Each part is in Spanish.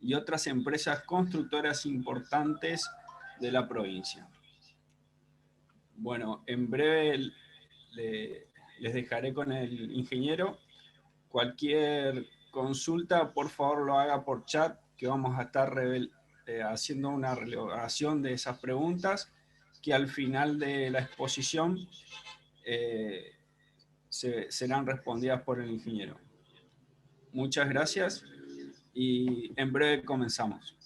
y otras empresas constructoras importantes de la provincia. Bueno, en breve les dejaré con el ingeniero. Cualquier consulta, por favor lo haga por chat, que vamos a estar haciendo una relevación de esas preguntas, que al final de la exposición serán respondidas por el ingeniero. Muchas gracias y en breve comenzamos.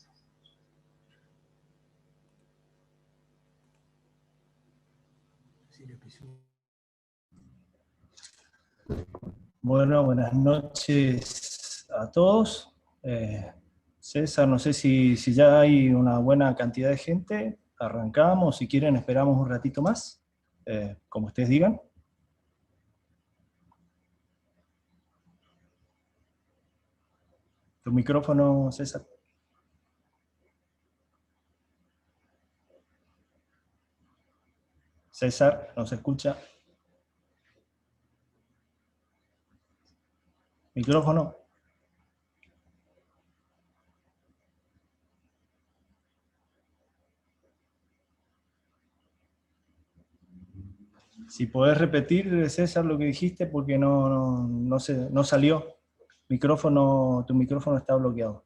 Bueno, buenas noches a todos. César, no sé si ya hay una buena cantidad de gente. Arrancamos, si quieren esperamos un ratito más, como ustedes digan. Tu micrófono, César. César, no se escucha. Micrófono. Si podés repetir, César, lo que dijiste, porque no salió. Tu micrófono está bloqueado.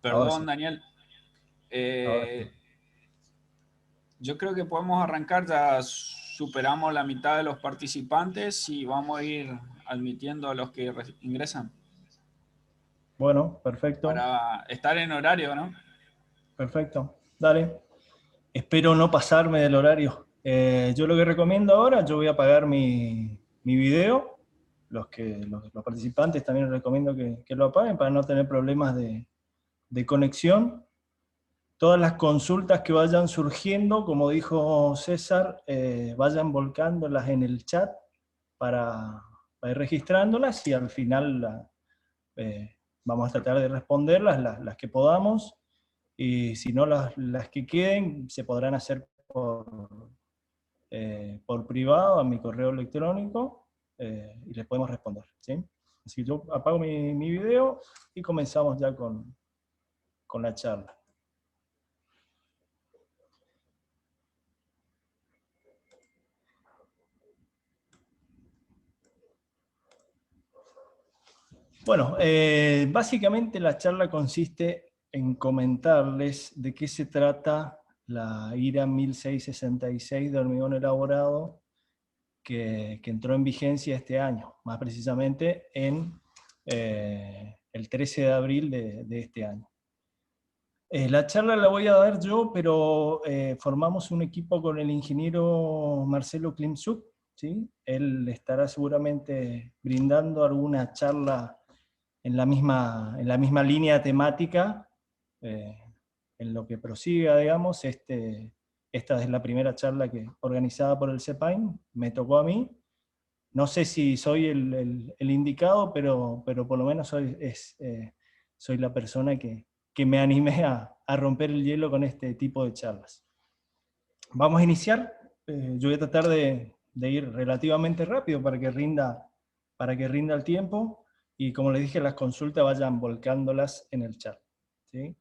Perdón, Sí. Daniel. Yo creo que podemos arrancar, ya superamos la mitad de los participantes y vamos a ir admitiendo a los que ingresan. Bueno, perfecto. Para estar en horario, ¿no? Perfecto, dale. Espero no pasarme del horario. Yo lo que recomiendo ahora, yo voy a apagar mi video. Los participantes también les recomiendo que lo apaguen para no tener problemas de conexión. Todas las consultas que vayan surgiendo, como dijo César, vayan volcándolas en el chat para ir registrándolas y al final vamos a tratar de responderlas, las que podamos. Y si no, las que queden se podrán hacer por privado a mi correo electrónico y les podemos responder, ¿sí? Así que yo apago mi video y comenzamos ya con la charla. Bueno, básicamente la charla consiste en comentarles de qué se trata la IRA 1666 de hormigón elaborado que entró en vigencia este año, más precisamente en el 13 de abril de este año. La charla la voy a dar yo, pero formamos un equipo con el ingeniero Marcelo Klimczuk, ¿sí? Él estará seguramente brindando alguna charla en la misma línea temática, en lo que prosiga, digamos. Esta es la primera charla organizada por el CEPAIN, me tocó a mí. No sé si soy el indicado, pero por lo menos soy la persona que me animé a romper el hielo con este tipo de charlas. Vamos a iniciar. Yo voy a tratar de ir relativamente rápido para que rinda el tiempo, y como les dije, las consultas vayan volcándolas en el chat, ¿sí?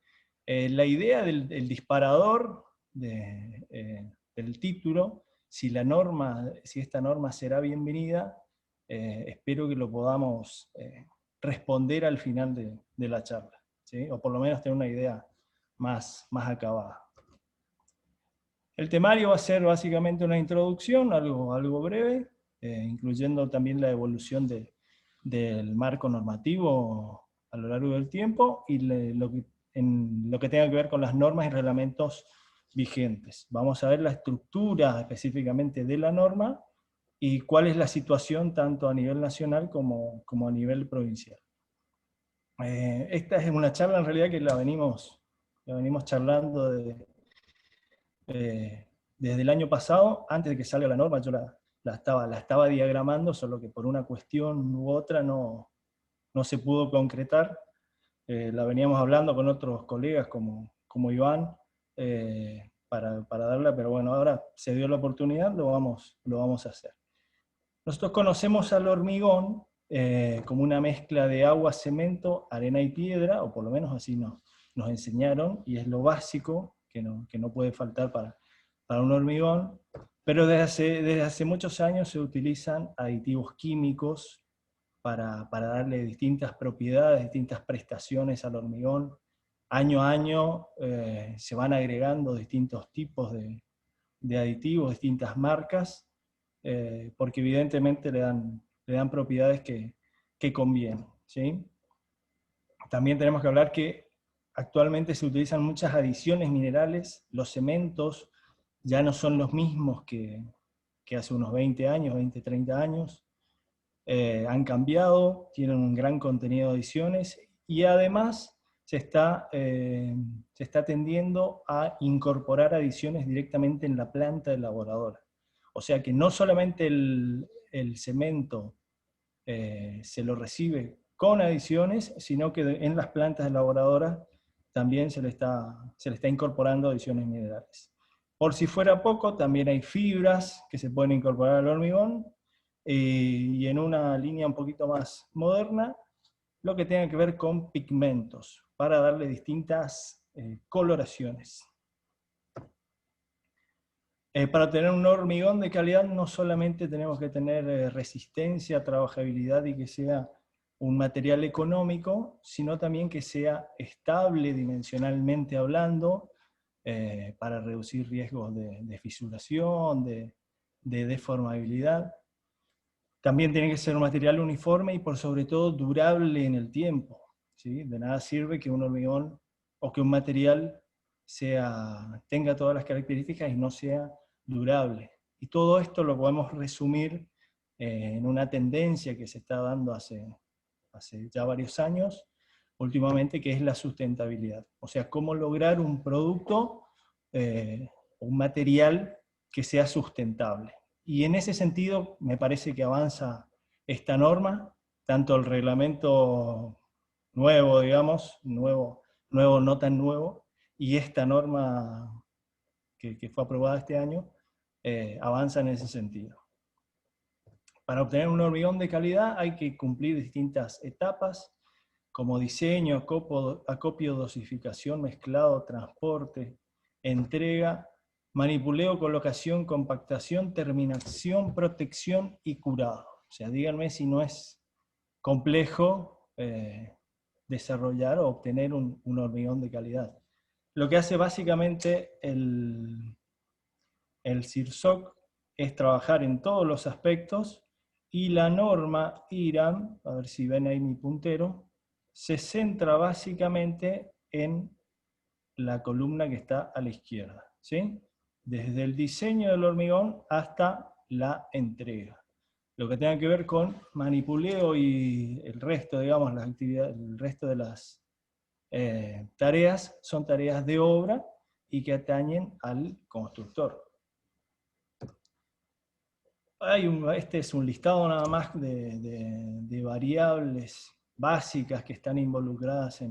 La idea del disparador del título, si esta norma será bienvenida, espero que lo podamos responder al final de la charla, ¿sí? O por lo menos tener una idea más acabada. El temario va a ser básicamente una introducción, algo breve, incluyendo también la evolución del marco normativo a lo largo del tiempo, y lo que tenga que ver con las normas y reglamentos vigentes. Vamos a ver la estructura específicamente de la norma, y cuál es la situación tanto a nivel nacional como a nivel provincial. Esta es una charla en realidad que la venimos charlando desde el año pasado. Antes de que salga la norma yo la estaba diagramando, solo que por una cuestión u otra no se pudo concretar. La veníamos hablando con otros colegas como Iván, para darla, pero bueno, ahora se dio la oportunidad, lo vamos a hacer. Nosotros conocemos al hormigón como una mezcla de agua, cemento, arena y piedra, o por lo menos así nos enseñaron, y es lo básico que no puede faltar para un hormigón, pero desde hace muchos años se utilizan aditivos químicos para darle distintas propiedades, distintas prestaciones al hormigón. Año a año se van agregando distintos tipos de aditivos, distintas marcas, porque evidentemente le dan propiedades que convienen, ¿sí? También tenemos que hablar que actualmente se utilizan muchas adiciones minerales, los cementos ya no son los mismos que hace unos 20 años, 20, 30 años, han cambiado, tienen un gran contenido de adiciones, y además se está tendiendo a incorporar adiciones directamente en la planta elaboradora. O sea que no solamente el cemento se lo recibe con adiciones, sino que en las plantas elaboradoras también se le está incorporando adiciones minerales. Por si fuera poco, también hay fibras que se pueden incorporar al hormigón, y en una línea un poquito más moderna, lo que tenga que ver con pigmentos, para darle distintas coloraciones. Para tener un hormigón de calidad no solamente tenemos que tener resistencia, trabajabilidad y que sea un material económico, sino también que sea estable dimensionalmente hablando, para reducir riesgos de fisuración, de deformabilidad. También tiene que ser un material uniforme y por sobre todo durable en el tiempo, ¿sí? De nada sirve que un hormigón o que un material tenga todas las características y no sea durable. Y todo esto lo podemos resumir en una tendencia que se está dando hace ya varios años, últimamente, que es la sustentabilidad. O sea, cómo lograr un producto, un material que sea sustentable. Y en ese sentido me parece que avanza esta norma, tanto el reglamento nuevo, digamos, nuevo no tan nuevo, y esta norma que fue aprobada este año, avanza en ese sentido. Para obtener un hormigón de calidad hay que cumplir distintas etapas, como diseño, acopio, dosificación, mezclado, transporte, entrega, manipuleo, colocación, compactación, terminación, protección y curado. O sea, díganme si no es complejo desarrollar o obtener un hormigón de calidad. Lo que hace básicamente el CIRSOC es trabajar en todos los aspectos, y la norma IRAM, a ver si ven ahí mi puntero, se centra básicamente en la columna que está a la izquierda, ¿sí? Desde el diseño del hormigón hasta la entrega. Lo que tenga que ver con manipuleo y el resto, digamos, las actividades, el resto de las tareas son tareas de obra y que atañen al constructor. Este es un listado nada más de variables básicas que están involucradas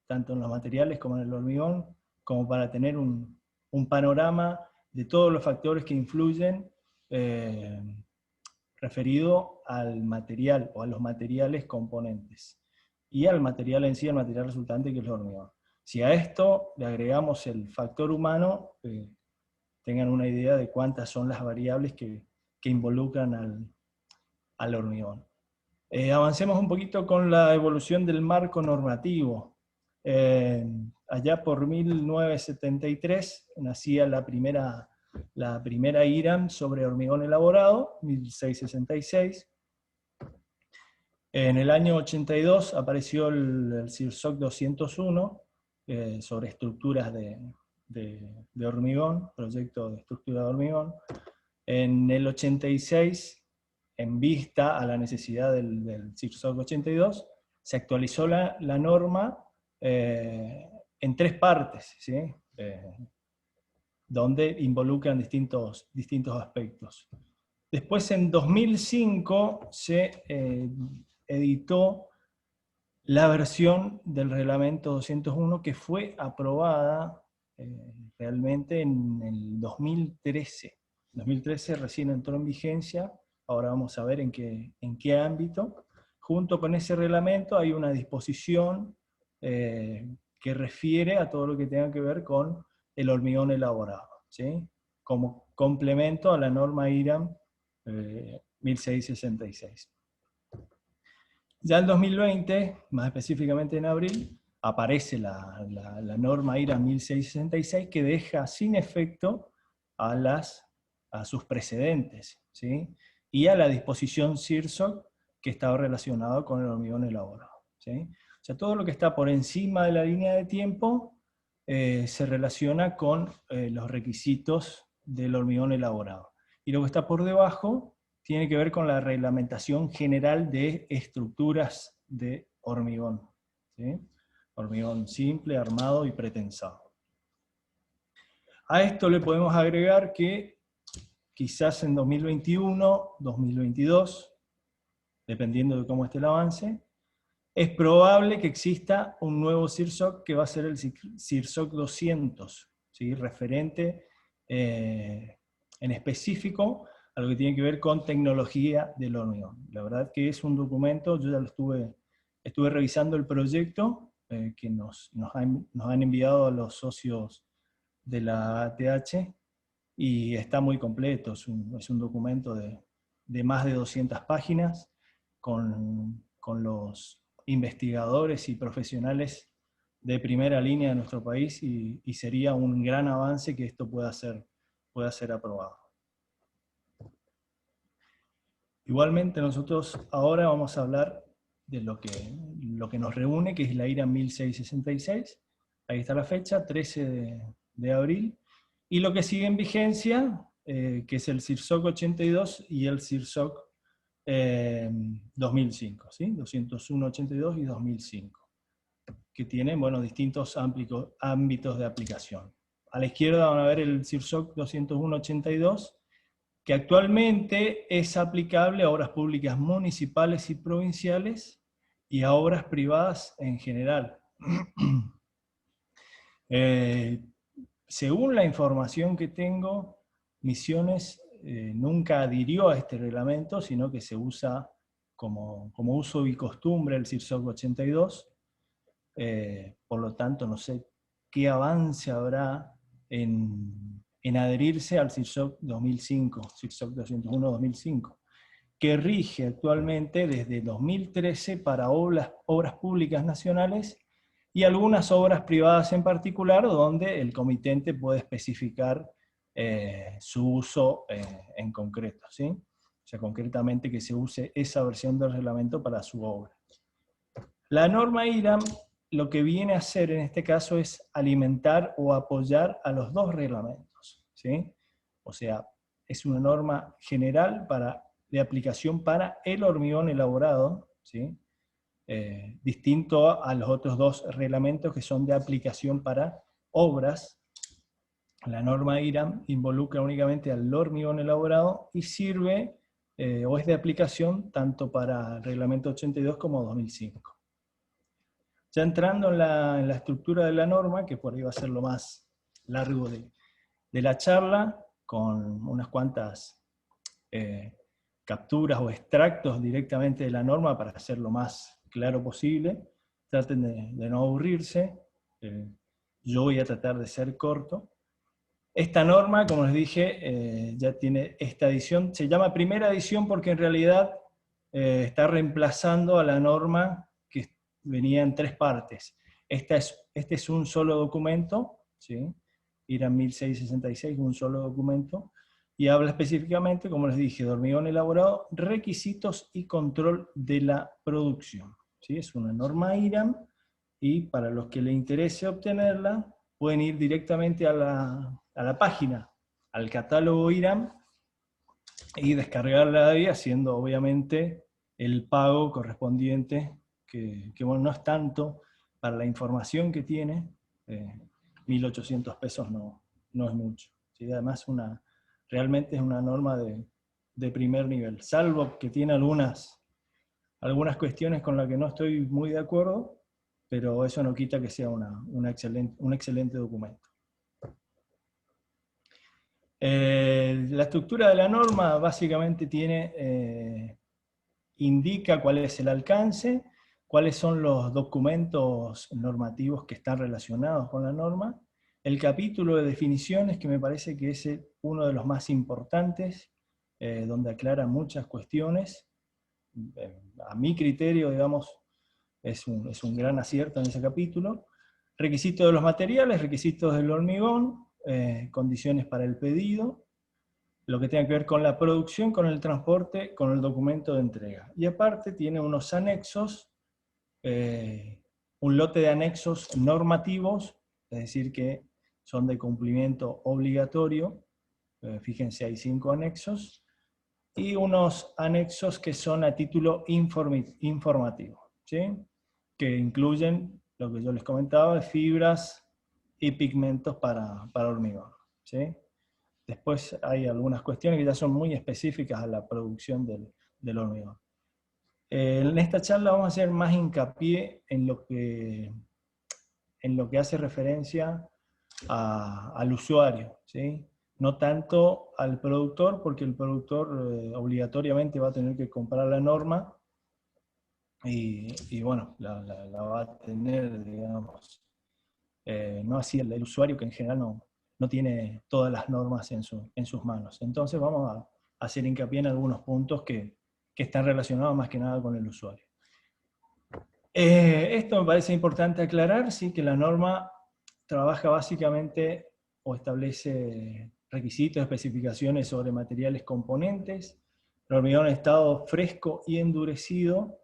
tanto en los materiales como en el hormigón, como para tener un panorama de todos los factores que influyen referido al material o a los materiales componentes, y al material en sí, al material resultante, que es el hormigón. Si a esto le agregamos el factor humano, tengan una idea de cuántas son las variables que involucran al hormigón. Avancemos un poquito con la evolución del marco normativo. Allá por 1973 nacía la primera IRAM sobre hormigón elaborado, 1666. En el año 82 apareció el CIRSOC 201 sobre estructuras de hormigón, proyecto de estructura de hormigón. En el 86, en vista a la necesidad del CIRSOC 82, se actualizó la norma en 3 partes, ¿sí? Donde involucran distintos aspectos. Después, en 2005, se editó la versión del reglamento 201 que fue aprobada realmente en el 2013. 2013 recién entró en vigencia, ahora vamos a ver en qué ámbito. Junto con ese reglamento hay una disposición que refiere a todo lo que tenga que ver con el hormigón elaborado, ¿sí? Como complemento a la norma IRAM 1666. Ya en 2020, más específicamente en abril, aparece la norma IRAM 1666 que deja sin efecto a sus precedentes, ¿sí? Y a la disposición CIRSOC que estaba relacionada con el hormigón elaborado, ¿sí? O sea, todo lo que está por encima de la línea de tiempo se relaciona con los requisitos del hormigón elaborado. Y lo que está por debajo tiene que ver con la reglamentación general de estructuras de hormigón, ¿sí? Hormigón simple, armado y pretensado. A esto le podemos agregar que quizás en 2021, 2022, dependiendo de cómo esté el avance, es probable que exista un nuevo CIRSOC que va a ser el CIRSOC 200, ¿sí? Referente en específico a lo que tiene que ver con tecnología del hormigón. La verdad que es un documento, yo ya lo estuve revisando el proyecto que nos han enviado a los socios de la ATH, y está muy completo, es un documento de más de 200 páginas, con los investigadores y profesionales de primera línea de nuestro país, y sería un gran avance que esto pueda ser aprobado. Igualmente nosotros ahora vamos a hablar de lo que nos reúne, que es la IRAM 1666, ahí está la fecha, 13 de abril, y lo que sigue en vigencia, que es el CIRSOC 82 y el CIRSOC 2005, ¿sí? 201, 82 y 2005, que tienen, bueno, distintos ámbitos de aplicación. A la izquierda van a ver el CIRSOC 201, 82, que actualmente es aplicable a obras públicas municipales y provinciales y a obras privadas en general. Según la información que tengo, Misiones nunca adhirió a este reglamento, sino que se usa como uso y costumbre el CIRSOC 82. Por lo tanto, no sé qué avance habrá en adherirse al CIRSOC 2005, CIRSOC 201-2005, que rige actualmente desde 2013 para obras públicas nacionales y algunas obras privadas en particular, donde el comitente puede especificar su uso en concreto, ¿sí? O sea, concretamente que se use esa versión del reglamento para su obra. La norma IRAM lo que viene a hacer en este caso es alimentar o apoyar a los dos reglamentos, ¿sí? O sea, es una norma general de aplicación para el hormigón elaborado, ¿sí? Distinto a los otros dos reglamentos que son de aplicación para obras. La norma IRAM involucra únicamente al hormigón elaborado y sirve o es de aplicación tanto para el reglamento 82 como 2005. Ya entrando en la estructura de la norma, que por ahí va a ser lo más largo de la charla, con unas cuantas capturas o extractos directamente de la norma para hacer lo más claro posible. Traten de no aburrirse. Yo voy a tratar de ser corto. Esta norma, como les dije, ya tiene esta edición. Se llama primera edición porque en realidad está reemplazando a la norma que venía en 3 partes. Este es un solo documento, ¿sí? IRAM 1666, un solo documento, y habla específicamente, como les dije, de hormigón elaborado, requisitos y control de la producción, ¿sí? Es una norma IRAM, y para los que les interese obtenerla, pueden ir directamente a la página, al catálogo IRAM, y descargarla ahí, haciendo obviamente el pago correspondiente, que bueno, no es tanto para la información que tiene, 1.800 pesos no es mucho, ¿sí? Además realmente es una norma de primer nivel, salvo que tiene algunas cuestiones con las que no estoy muy de acuerdo, pero eso no quita que sea un excelente documento. La estructura de la norma básicamente indica cuál es el alcance, cuáles son los documentos normativos que están relacionados con la norma, el capítulo de definiciones, que me parece que es uno de los más importantes, donde aclara muchas cuestiones. A mi criterio, digamos, es un gran acierto en ese capítulo. Requisitos de los materiales, requisitos del hormigón, condiciones para el pedido, lo que tenga que ver con la producción, con el transporte, con el documento de entrega. Y aparte tiene unos anexos, un lote de anexos normativos, es decir, que son de cumplimiento obligatorio, fíjense, hay 5 anexos, y unos anexos que son a título informativo, ¿sí? Que incluyen lo que yo les comentaba, fibras y pigmentos para hormigón, ¿sí? Después hay algunas cuestiones que ya son muy específicas a la producción del hormigón. En esta charla vamos a hacer más hincapié en lo que hace referencia al usuario, ¿sí? No tanto al productor, porque el productor obligatoriamente va a tener que comprar la norma y bueno, la va a tener, digamos, no así el usuario, que en general no tiene todas las normas en sus manos. Entonces vamos a hacer hincapié en algunos puntos que están relacionados más que nada con el usuario. Esto me parece importante aclarar, ¿sí? Que la norma trabaja básicamente o establece requisitos, especificaciones sobre materiales componentes, el hormigón en estado fresco y endurecido,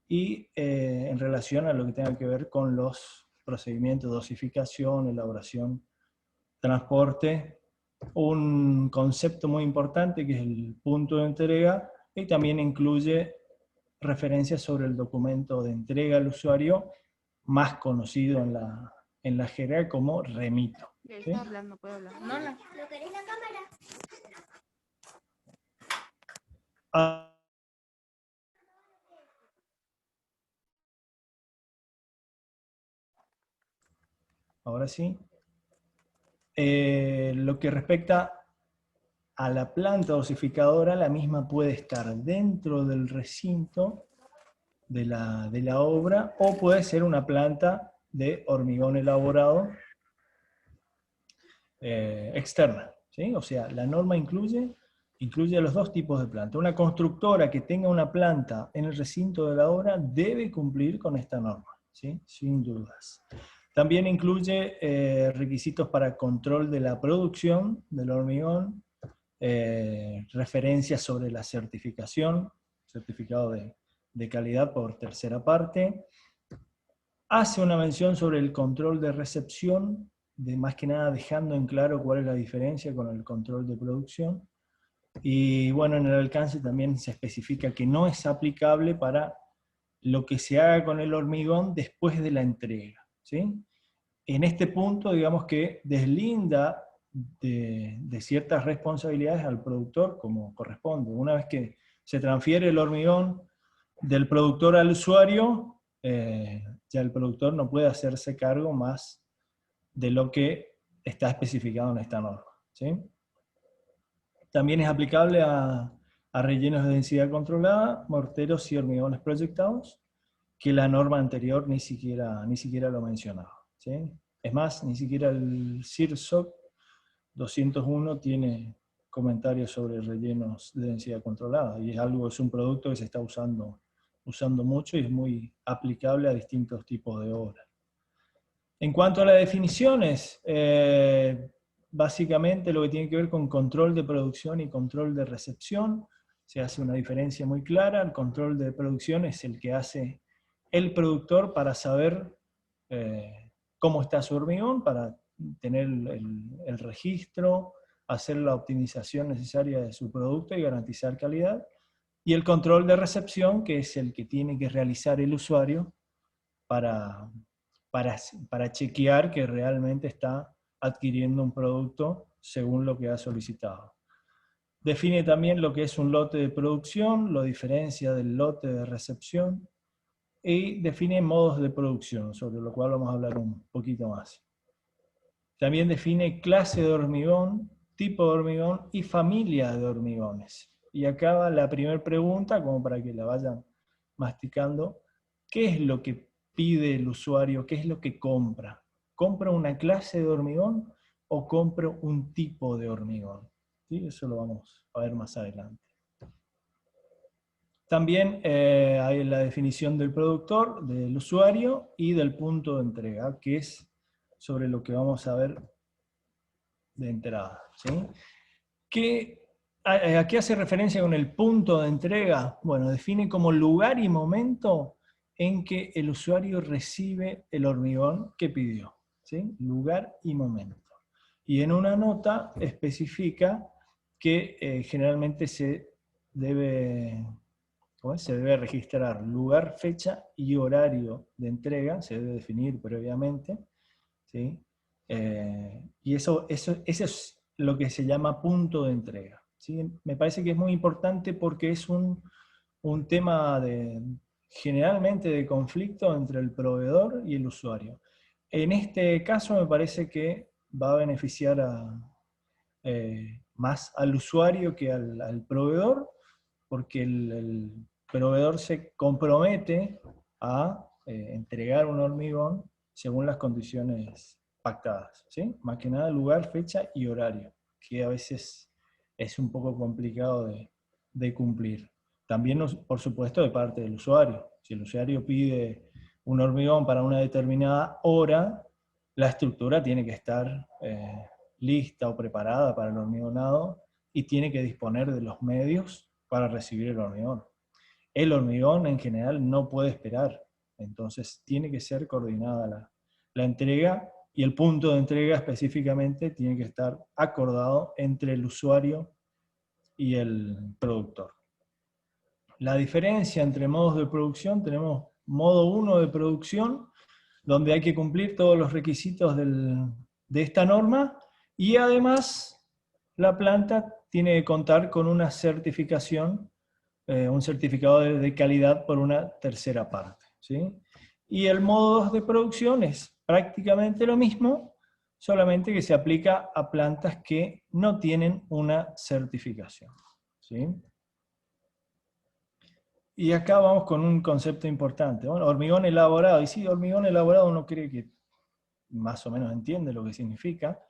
y en relación a lo que tenga que ver con los procedimientos de dosificación, elaboración, transporte, un concepto muy importante que es el punto de entrega, y también incluye referencias sobre el documento de entrega al usuario, más conocido en la jerga como remito. ¿Sí? Está hablando, puedo hablar. No, ¿no querés la cámara? Ahora sí. Lo que respecta a la planta dosificadora, la misma puede estar dentro del recinto de la obra, o puede ser una planta de hormigón elaborado externa, ¿sí? O sea, la norma incluye los dos tipos de planta. Una constructora que tenga una planta en el recinto de la obra debe cumplir con esta norma, ¿sí? Sin dudas. También incluye requisitos para control de la producción del hormigón, referencias sobre la certificación, certificado de calidad por tercera parte. Hace una mención sobre el control de recepción, más que nada dejando en claro cuál es la diferencia con el control de producción. Y bueno, en el alcance también se especifica que no es aplicable para lo que se haga con el hormigón después de la entrega, ¿sí? En este punto, digamos que deslinda de ciertas responsabilidades al productor como corresponde. Una vez que se transfiere el hormigón del productor al usuario, ya el productor no puede hacerse cargo más de lo que está especificado en esta norma, ¿sí? También es aplicable a rellenos de densidad controlada, morteros y hormigones proyectados, que la norma anterior ni siquiera lo mencionaba, ¿sí? Es más, ni siquiera el CIRSOC 201 tiene comentarios sobre rellenos de densidad controlada, y es un producto que se está usando mucho y es muy aplicable a distintos tipos de obras. En cuanto a las definiciones, básicamente lo que tiene que ver con control de producción y control de recepción, se hace una diferencia muy clara. El control de producción es el que hace el productor para saber cómo está su hormigón, para tener el registro, hacer la optimización necesaria de su producto y garantizar calidad. Y el control de recepción, que es el que tiene que realizar el usuario para chequear que realmente está adquiriendo un producto según lo que ha solicitado. Define también lo que es un lote de producción, lo diferencia del lote de recepción, y define modos de producción, sobre lo cual vamos a hablar un poquito más. También define clase de hormigón, tipo de hormigón y familia de hormigones. Y acá va la primera pregunta, como para que la vayan masticando. ¿Qué es lo que pide el usuario? ¿Qué es lo que compra? ¿Compra una clase de hormigón o compro un tipo de hormigón? ¿Sí? Eso lo vamos a ver más adelante. También hay la definición del productor, del usuario y del punto de entrega, que es sobre lo que vamos a ver de entrada. ¿Sí? ¿A qué hace referencia con el punto de entrega? Bueno, define como lugar y momento en que el usuario recibe el hormigón que pidió. ¿Sí? Lugar y momento. Y en una nota especifica que generalmente se debe registrar lugar, fecha y horario de entrega, se debe definir previamente, ¿sí? Y eso es lo que se llama punto de entrega, ¿sí? Me parece que es muy importante porque es un tema generalmente de conflicto entre el proveedor y el usuario. En este caso me parece que va a beneficiar más al usuario que al proveedor, porque el proveedor se compromete a entregar un hormigón según las condiciones pactadas, ¿sí? Más que nada lugar, fecha y horario, que a veces es un poco complicado de cumplir. También, por supuesto, de parte del usuario. Si el usuario pide un hormigón para una determinada hora, la estructura tiene que estar lista o preparada para el hormigonado y tiene que disponer de los medios para recibir el hormigón. El hormigón en general no puede esperar, entonces tiene que ser coordinada la entrega, y el punto de entrega específicamente tiene que estar acordado entre el usuario y el productor. La diferencia entre modos de producción: tenemos modo 1 de producción, donde hay que cumplir todos los requisitos de esta norma, y además la planta tiene que contar con una certificación, un certificado de calidad por una tercera parte, ¿sí? Y el modo 2 de producción es prácticamente lo mismo, solamente que se aplica a plantas que no tienen una certificación, ¿sí? Y acá vamos con un concepto importante. Bueno, hormigón elaborado. Y sí, hormigón elaborado uno cree que más o menos entiende lo que significa.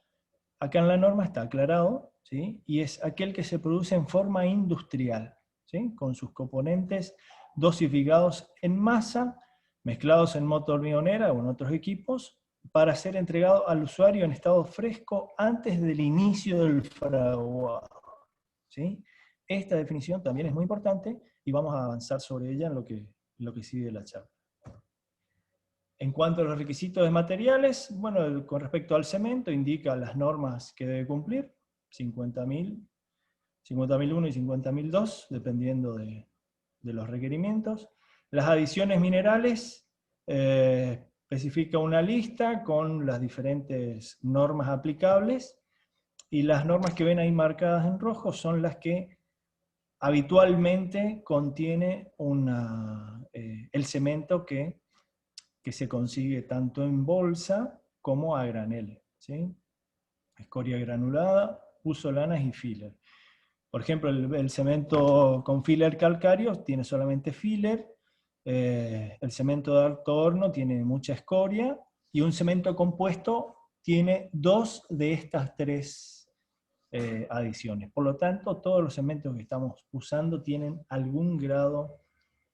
Acá en la norma está aclarado, ¿sí? Y es aquel que se produce en forma industrial, ¿sí? Con sus componentes dosificados en masa, mezclados en moto hormigonera o en otros equipos, para ser entregado al usuario en estado fresco antes del inicio del fraguado, ¿sí? Esta definición también es muy importante y vamos a avanzar sobre ella en lo que sigue la charla. En cuanto a los requisitos de materiales, bueno, con respecto al cemento, indica las normas que debe cumplir: 50.000, 50.001 y 50.002, dependiendo de los requerimientos. Las adiciones minerales, especifica una lista con las diferentes normas aplicables, y las normas que ven ahí marcadas en rojo son las que habitualmente contiene el cemento que se consigue tanto en bolsa como a granel, ¿sí? Escoria granulada, puzolanas y filler. Por ejemplo, el cemento con filler calcáreo tiene solamente filler, el cemento de alto horno tiene mucha escoria, y un cemento compuesto tiene 2 de estas 3 adiciones. Por lo tanto, todos los cementos que estamos usando tienen algún grado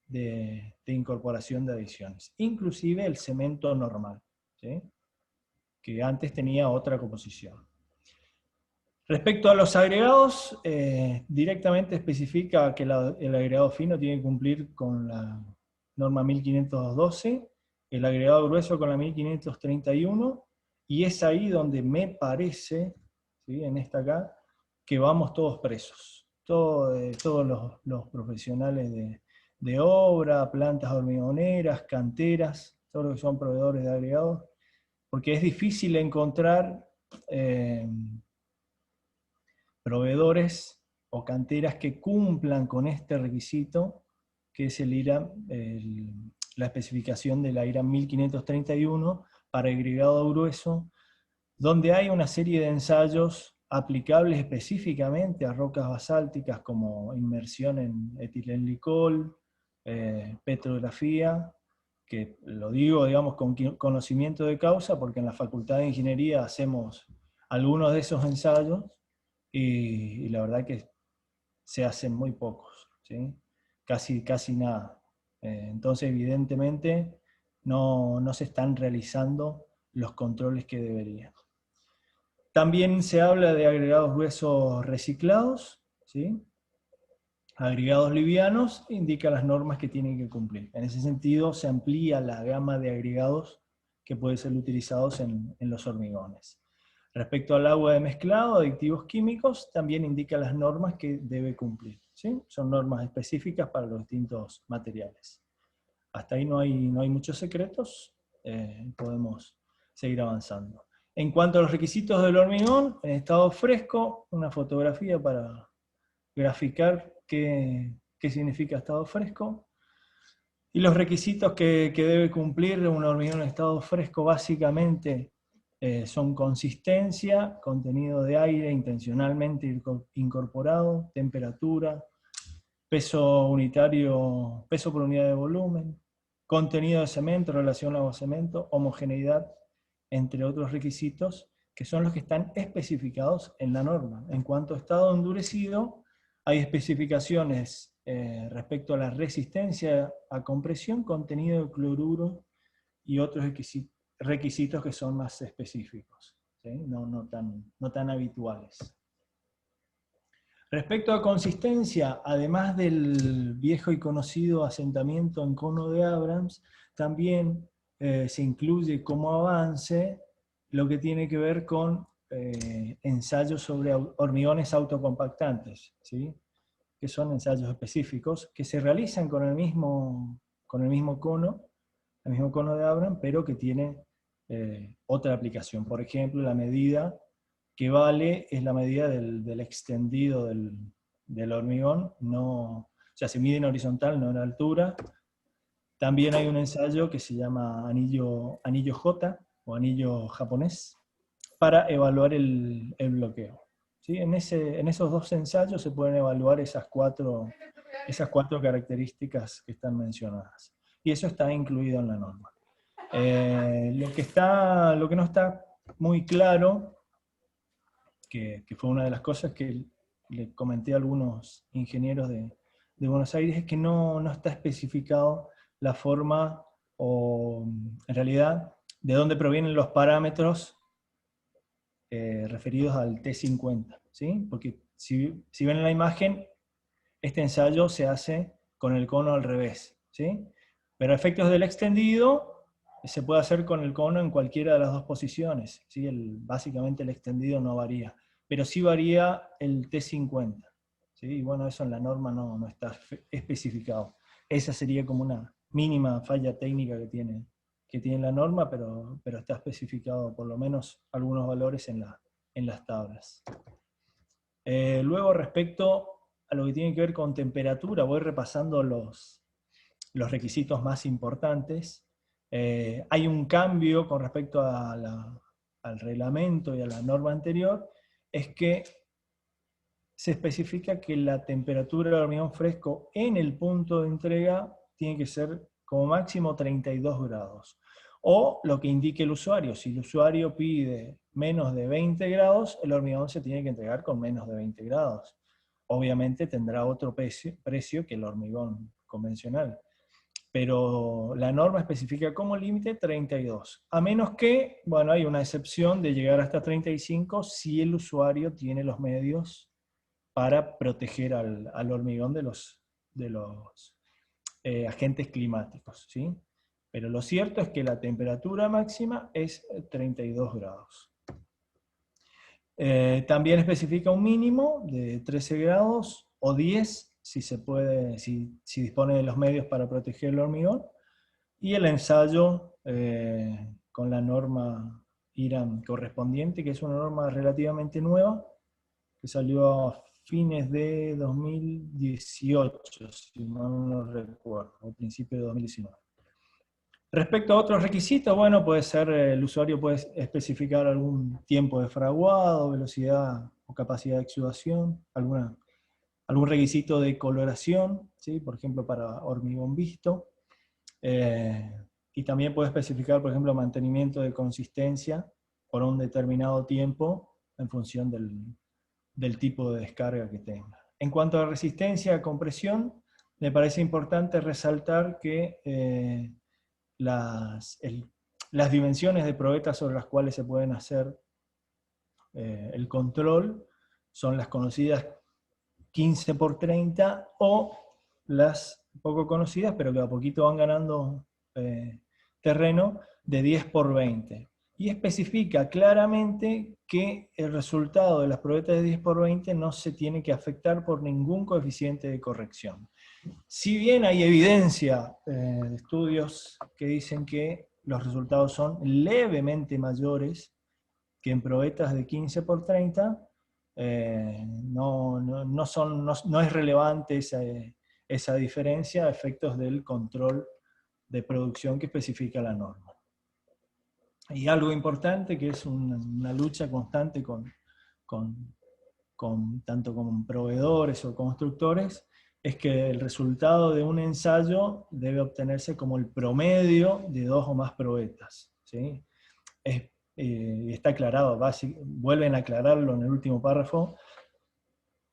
de incorporación de adiciones, inclusive el cemento normal, ¿sí? Que antes tenía otra composición. Respecto a los agregados, directamente especifica que el agregado fino tiene que cumplir con la norma 1512, el agregado grueso con la 1531, y es ahí donde me parece, ¿sí? En esta acá, que vamos todos presos. Todos los profesionales de obra, plantas hormigoneras, canteras, todos los que son proveedores de agregados, porque es difícil encontrar proveedores o canteras que cumplan con este requisito, que es el IRAM, la especificación de la IRAM 1531 para agregado grueso, donde hay una serie de ensayos aplicables específicamente a rocas basálticas como inmersión en etilenglicol, petrografía, que lo digo, digamos, con conocimiento de causa, porque en la Facultad de Ingeniería hacemos algunos de esos ensayos, y la verdad que se hacen muy pocos, ¿sí? Casi nada. Entonces, evidentemente, no se están realizando los controles que deberían. También se habla de agregados gruesos reciclados, ¿sí? Agregados livianos, indica las normas que tienen que cumplir. En ese sentido, se amplía la gama de agregados que pueden ser utilizados en los hormigones. Respecto al agua de mezclado, aditivos químicos, también indica las normas que debe cumplir, ¿sí? Son normas específicas para los distintos materiales. Hasta ahí no hay muchos secretos, podemos seguir avanzando. En cuanto a los requisitos del hormigón, en estado fresco, una fotografía para graficar qué significa estado fresco. Y los requisitos que debe cumplir un hormigón en estado fresco básicamente son consistencia, contenido de aire intencionalmente incorporado, temperatura, peso unitario, peso por unidad de volumen, contenido de cemento, relación agua-cemento, homogeneidad, entre otros requisitos, que son los que están especificados en la norma. En cuanto a estado endurecido, hay especificaciones respecto a la resistencia a compresión, contenido de cloruro y otros requisitos que son más específicos, ¿sí? no tan habituales. Respecto a consistencia, además del viejo y conocido asentamiento en cono de Abrams, también se incluye como avance lo que tiene que ver con ensayos sobre hormigones autocompactantes, ¿sí? Que son ensayos específicos que se realizan con el mismo cono de Abrams, pero que tiene otra aplicación. Por ejemplo, la medida que vale es la medida del extendido del hormigón, o sea, se mide en horizontal, no en altura. También hay un ensayo que se llama anillo J, o anillo japonés, para evaluar el bloqueo. ¿Sí? En esos dos ensayos se pueden evaluar esas cuatro características que están mencionadas. Y eso está incluido en la norma. Lo que no está muy claro, que fue una de las cosas que le comenté a algunos ingenieros de Buenos Aires, es que no está especificado la forma, o en realidad, de dónde provienen los parámetros referidos al T50, ¿sí? Porque si ven en la imagen, este ensayo se hace con el cono al revés, ¿sí? Pero a efectos del extendido, se puede hacer con el cono en cualquiera de las dos posiciones, ¿sí? Básicamente el extendido no varía, pero sí varía el T50, ¿sí? Y bueno, eso en la norma no está especificado. Esa sería como una mínima falla técnica que tiene la norma, pero está especificado por lo menos algunos valores en las tablas. Luego, respecto a lo que tiene que ver con temperatura, voy repasando los requisitos más importantes. Hay un cambio con respecto al reglamento y a la norma anterior, es que se especifica que la temperatura del hormigón fresco en el punto de entrega tiene que ser como máximo 32 grados. O lo que indique el usuario. Si el usuario pide menos de 20 grados, el hormigón se tiene que entregar con menos de 20 grados. Obviamente tendrá otro precio que el hormigón convencional. Pero la norma especifica como límite 32. A menos que, bueno, hay una excepción de llegar hasta 35 si el usuario tiene los medios para proteger al hormigón de los agentes climáticos, ¿sí? Pero lo cierto es que la temperatura máxima es 32 grados. También especifica un mínimo de 13 grados o 10 si dispone de los medios para proteger el hormigón, y el ensayo con la norma IRAM correspondiente, que es una norma relativamente nueva, que salió a fines de 2018, si mal no recuerdo, o principio de 2019. Respecto a otros requisitos, bueno, puede ser, el usuario puede especificar algún tiempo de fraguado, velocidad o capacidad de exudación, algún requisito de coloración, ¿sí? Por ejemplo para hormigón visto, y también puede especificar, por ejemplo, mantenimiento de consistencia por un determinado tiempo en función del tipo de descarga que tenga. En cuanto a resistencia a compresión, me parece importante resaltar que las dimensiones de probetas sobre las cuales se pueden hacer el control son las conocidas 15 por 30 o las poco conocidas, pero que a poquito van ganando terreno, de 10 por 20. Y especifica claramente que el resultado de las probetas de 10 por 20 no se tiene que afectar por ningún coeficiente de corrección. Si bien hay evidencia de estudios que dicen que los resultados son levemente mayores que en probetas de 15 por 30, no es relevante esa diferencia a efectos del control de producción que especifica la norma. Y algo importante, que es una lucha constante tanto con proveedores o constructores, es que el resultado de un ensayo debe obtenerse como el promedio de 2 o más probetas, ¿sí? Está aclarado, vuelven a aclararlo en el último párrafo,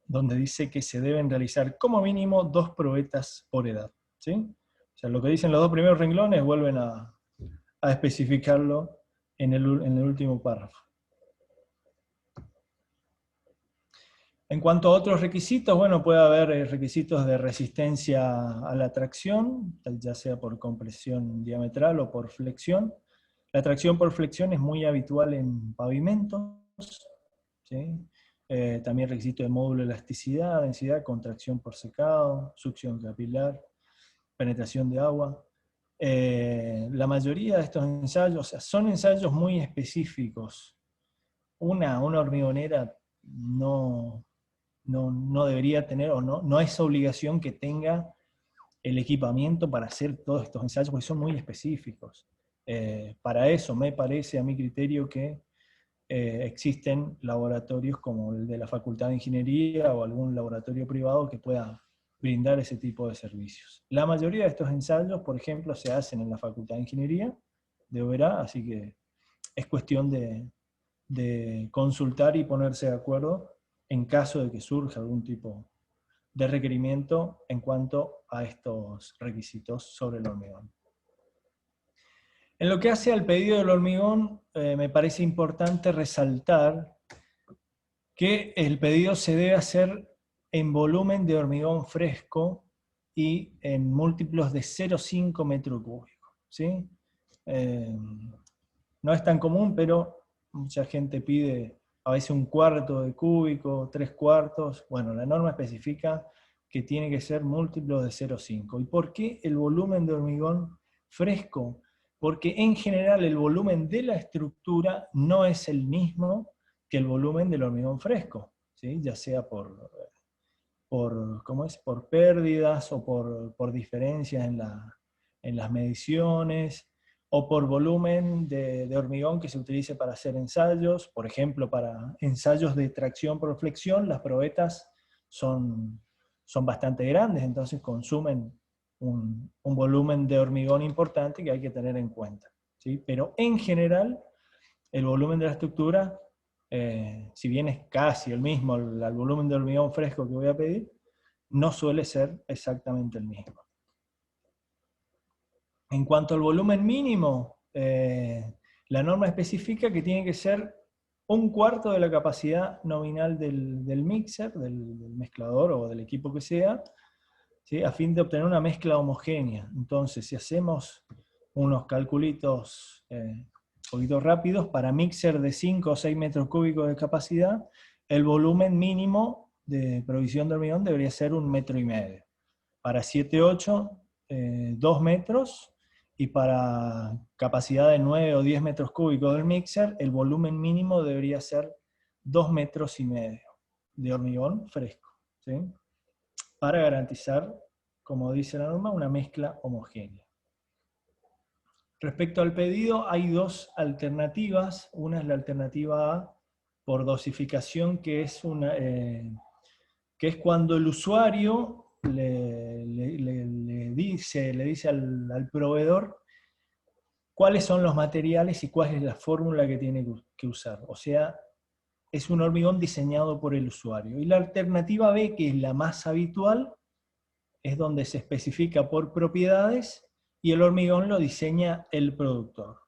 donde dice que se deben realizar como mínimo 2 probetas por edad, ¿sí? O sea, lo que dicen los 2 primeros renglones vuelven a especificarlo en el último párrafo. En cuanto a otros requisitos, bueno, puede haber requisitos de resistencia a la tracción, ya sea por compresión diametral o por flexión. La tracción por flexión es muy habitual en pavimentos, ¿sí? También requisito de módulo de elasticidad, densidad, contracción por secado, succión capilar, penetración de agua. La mayoría de estos ensayos, o sea, son ensayos muy específicos. Una hormigonera no debería tener, o no es obligación que tenga el equipamiento para hacer todos estos ensayos, porque son muy específicos. Para eso me parece, a mi criterio, que existen laboratorios como el de la Facultad de Ingeniería o algún laboratorio privado que pueda brindar ese tipo de servicios. La mayoría de estos ensayos, por ejemplo, se hacen en la Facultad de Ingeniería de Oberá, así que es cuestión de consultar y ponerse de acuerdo en caso de que surja algún tipo de requerimiento en cuanto a estos requisitos sobre el hormigón. En lo que hace al pedido del hormigón, me parece importante resaltar que el pedido se debe hacer en volumen de hormigón fresco y en múltiplos de 0,5 metro cúbico, ¿sí? No es tan común, pero mucha gente pide a veces 1/4 de cúbico, 3/4. Bueno, la norma especifica que tiene que ser múltiplos de 0,5. ¿Y por qué el volumen de hormigón fresco? Porque en general el volumen de la estructura no es el mismo que el volumen del hormigón fresco, ¿sí? Ya sea por pérdidas o por diferencias en las mediciones, o por volumen de hormigón que se utilice para hacer ensayos. Por ejemplo, para ensayos de tracción por flexión, las probetas son bastante grandes, entonces consumen un volumen de hormigón importante que hay que tener en cuenta, ¿sí? Pero en general, el volumen de la estructura, si bien es casi el mismo al volumen de hormigón fresco que voy a pedir, no suele ser exactamente el mismo. En cuanto al volumen mínimo, la norma especifica que tiene que ser 1/4 de la capacidad nominal del mixer, del mezclador o del equipo que sea, ¿sí? A fin de obtener una mezcla homogénea. Entonces, si hacemos unos calculitos un poquito rápidos, para mixer de 5 o 6 metros cúbicos de capacidad, el volumen mínimo de provisión de hormigón debería ser 1,5 metros. Para 7-8, 2 metros, y para capacidad de 9 o 10 metros cúbicos del mixer, el volumen mínimo debería ser 2,5 metros de hormigón fresco, ¿sí? Para garantizar, como dice la norma, una mezcla homogénea. Respecto al pedido, hay 2 alternativas. Una es la alternativa A, por dosificación, que es, que es cuando el usuario le dice al proveedor cuáles son los materiales y cuál es la fórmula que tiene que usar. O sea, es un hormigón diseñado por el usuario. Y la alternativa B, que es la más habitual, es donde se especifica por propiedades y el hormigón lo diseña el productor.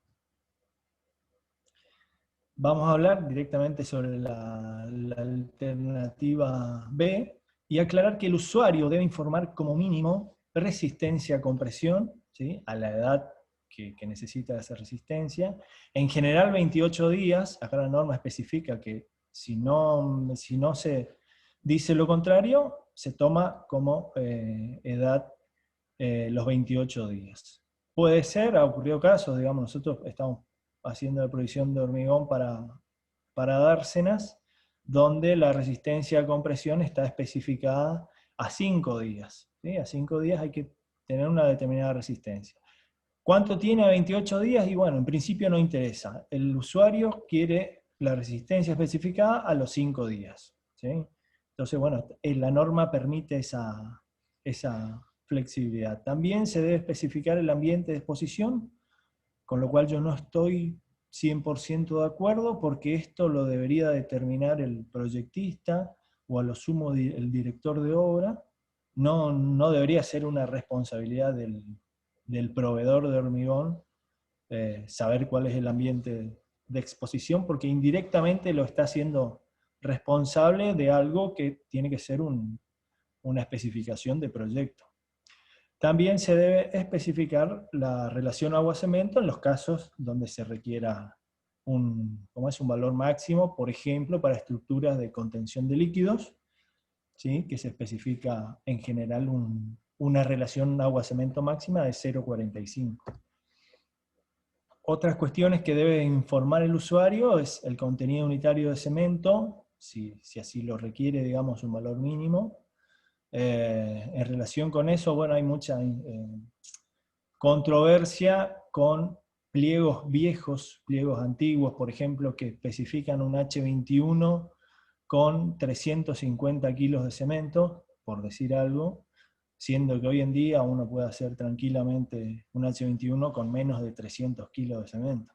Vamos a hablar directamente sobre la alternativa B y aclarar que el usuario debe informar como mínimo resistencia a compresión, ¿sí?, a la edad que necesita esa resistencia. En general 28 días, acá la norma especifica que si no se dice lo contrario, se toma como edad los 28 días. Puede ser, ha ocurrido casos, digamos, nosotros estamos haciendo la provisión de hormigón para dársenas, donde la resistencia a compresión está especificada a 5 días. ¿Sí? A 5 días hay que tener una determinada resistencia. ¿Cuánto tiene a 28 días? Y bueno, en principio no interesa. El usuario quiere la resistencia especificada a los 5 días. ¿Sí? Entonces, bueno, la norma permite esa flexibilidad. También se debe especificar el ambiente de exposición, con lo cual yo no estoy 100% de acuerdo, porque esto lo debería determinar el proyectista, o a lo sumo el director de obra. No debería ser una responsabilidad del proveedor de hormigón saber cuál es el ambiente de exposición, porque indirectamente lo está haciendo responsable de algo que tiene que ser una especificación de proyecto. También se debe especificar la relación agua-cemento en los casos donde se requiera un valor máximo, por ejemplo, para estructuras de contención de líquidos, ¿sí?, que se especifica en general una relación agua-cemento máxima de 0,45. Otras cuestiones que debe informar el usuario es el contenido unitario de cemento, si así lo requiere, digamos, un valor mínimo. En relación con eso, bueno, hay mucha controversia con pliegos viejos, pliegos antiguos, por ejemplo, que especifican un H21 con 350 kilos de cemento, por decir algo, siendo que hoy en día uno puede hacer tranquilamente un H21 con menos de 300 kilos de cemento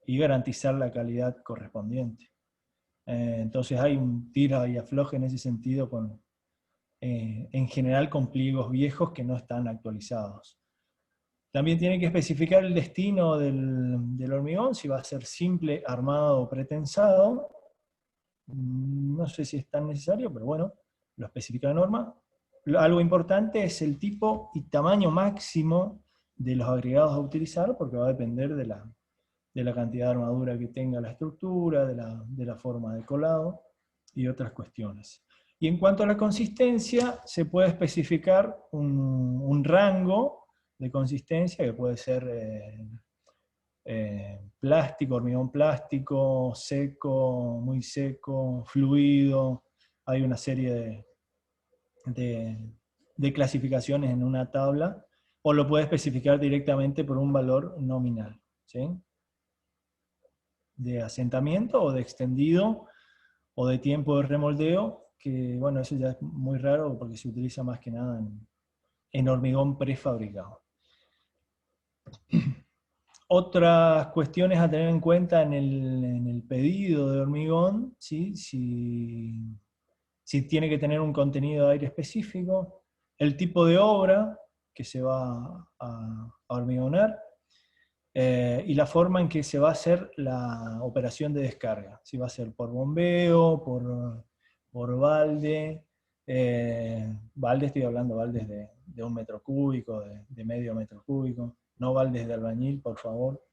y garantizar la calidad correspondiente. Entonces hay un tira y afloje en ese sentido en general con pliegos viejos que no están actualizados. También tiene que especificar el destino del hormigón, si va a ser simple, armado o pretensado. No sé si es tan necesario, pero bueno, lo especifica la norma. Algo importante es el tipo y tamaño máximo de los agregados a utilizar, porque va a depender de la cantidad de armadura que tenga la estructura, de la forma de colado y otras cuestiones. Y en cuanto a la consistencia, se puede especificar un rango de consistencia que puede ser plástico, hormigón plástico, seco, muy seco, fluido. Hay una serie de clasificaciones en una tabla, o lo puede especificar directamente por un valor nominal, ¿sí?, de asentamiento o de extendido o de tiempo de remoldeo, que bueno, eso ya es muy raro porque se utiliza más que nada en hormigón prefabricado. Otras cuestiones a tener en cuenta en el pedido de hormigón, ¿sí?, si tiene que tener un contenido de aire específico, el tipo de obra que se va a hormigonar, y la forma en que se va a hacer la operación de descarga. Si va a ser por bombeo, por balde. Balde, estoy hablando baldes de 1 metro cúbico, de medio metro cúbico. No baldes de albañil, por favor.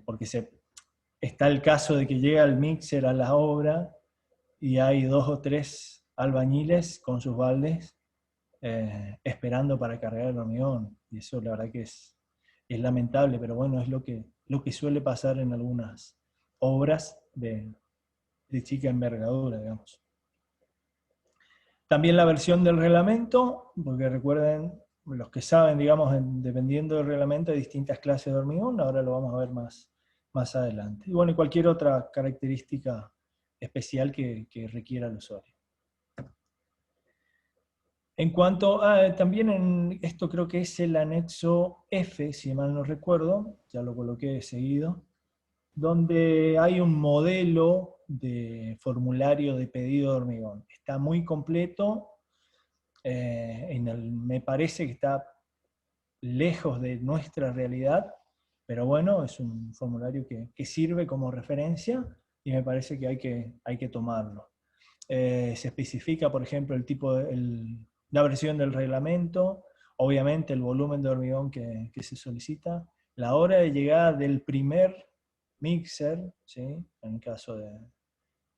Porque está el caso de que llega el mixer a la obra y hay 2 o 3 albañiles con sus baldes esperando para cargar el hormigón. Y eso la verdad que es lamentable, pero bueno, es lo que suele pasar en algunas obras de chica envergadura, digamos. También la versión del reglamento, porque recuerden, los que saben, digamos, dependiendo del reglamento hay distintas clases de hormigón, ahora lo vamos a ver más adelante. Y bueno, y cualquier otra característica especial que requiera el usuario. En cuanto a, también en esto creo que es el anexo F, si mal no recuerdo, ya lo coloqué seguido, donde hay un modelo de formulario de pedido de hormigón. Está muy completo, me parece que está lejos de nuestra realidad, pero bueno, es un formulario que sirve como referencia y me parece que hay que tomarlo. Se especifica, por ejemplo, el tipo la versión del reglamento, obviamente el volumen de hormigón que se solicita, la hora de llegada del primer mixer, ¿sí? En el caso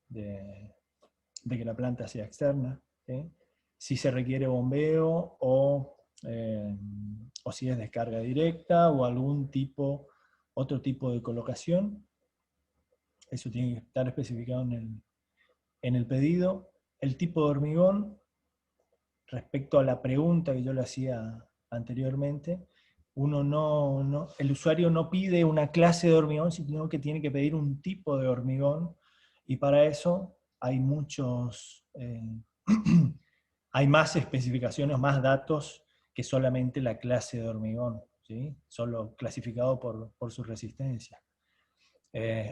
de que la planta sea externa, ¿sí? Si se requiere bombeo o si es descarga directa o otro tipo de colocación. Eso tiene que estar especificado en el pedido. El tipo de hormigón, respecto a la pregunta que yo le hacía anteriormente, el usuario no pide una clase de hormigón, sino que tiene que pedir un tipo de hormigón, y para eso hay hay más especificaciones, más datos que solamente la clase de hormigón, ¿sí? Solo clasificado por su resistencia.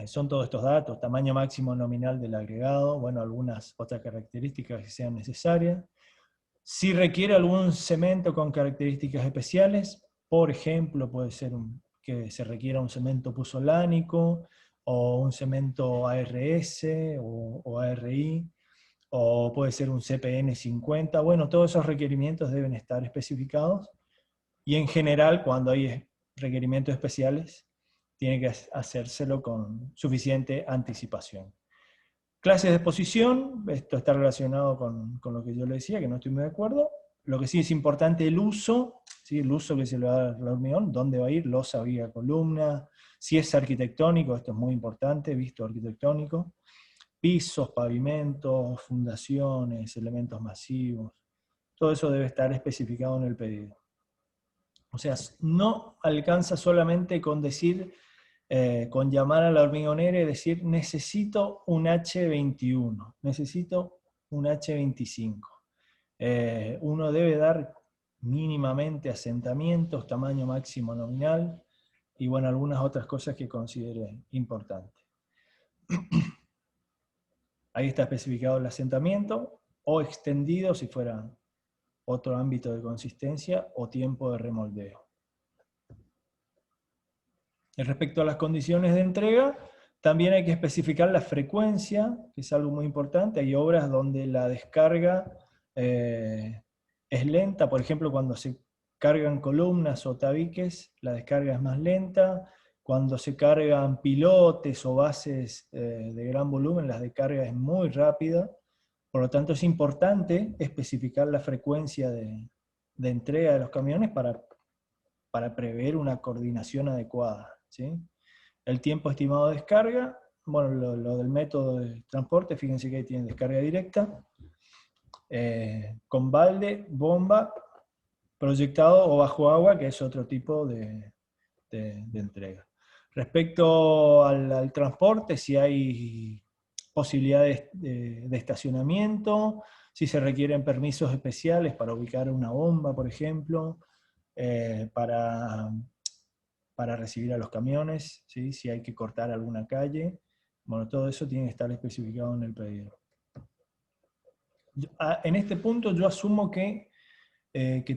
Son todos estos datos: tamaño máximo nominal del agregado, bueno, algunas otras características que sean necesarias. Si requiere algún cemento con características especiales, por ejemplo, puede ser que se requiera un cemento puzolánico, o un cemento ARS o ARI, o puede ser un CPN 50, bueno, todos esos requerimientos deben estar especificados, y en general, cuando hay requerimientos especiales, tiene que hacérselo con suficiente anticipación. Clases de exposición, esto está relacionado con lo que yo le decía, que no estoy muy de acuerdo. Lo que sí es importante, el uso, ¿sí? El uso que se le va a dar al hormigón, dónde va a ir, losa, viga, columna, si es arquitectónico, esto es muy importante, visto arquitectónico, pisos, pavimentos, fundaciones, elementos masivos, todo eso debe estar especificado en el pedido. O sea, no alcanza solamente con decir, con llamar a la hormigonera y decir, necesito un H21, necesito un H25. Uno debe dar mínimamente asentamientos, tamaño máximo nominal, y bueno, algunas otras cosas que considere importantes. Ahí está especificado el asentamiento, o extendido si fuera otro ámbito de consistencia, o tiempo de remoldeo. Respecto a las condiciones de entrega, también hay que especificar la frecuencia, que es algo muy importante. Hay obras donde la descarga es lenta, por ejemplo, cuando se cargan columnas o tabiques, la descarga es más lenta. Cuando se cargan pilotes o bases de gran volumen, la descarga es muy rápida. Por lo tanto, es importante especificar la frecuencia de entrega de los camiones para prever una coordinación adecuada, ¿sí? El tiempo estimado de descarga, bueno, lo del método de transporte, fíjense que ahí tienen descarga directa, con balde, bomba, proyectado o bajo agua, que es otro tipo de entrega. Respecto al transporte, si hay posibilidades de estacionamiento, si se requieren permisos especiales para ubicar una bomba, por ejemplo, para recibir a los camiones, ¿sí? Si hay que cortar alguna calle, bueno, todo eso tiene que estar especificado en el pedido. En este punto yo asumo que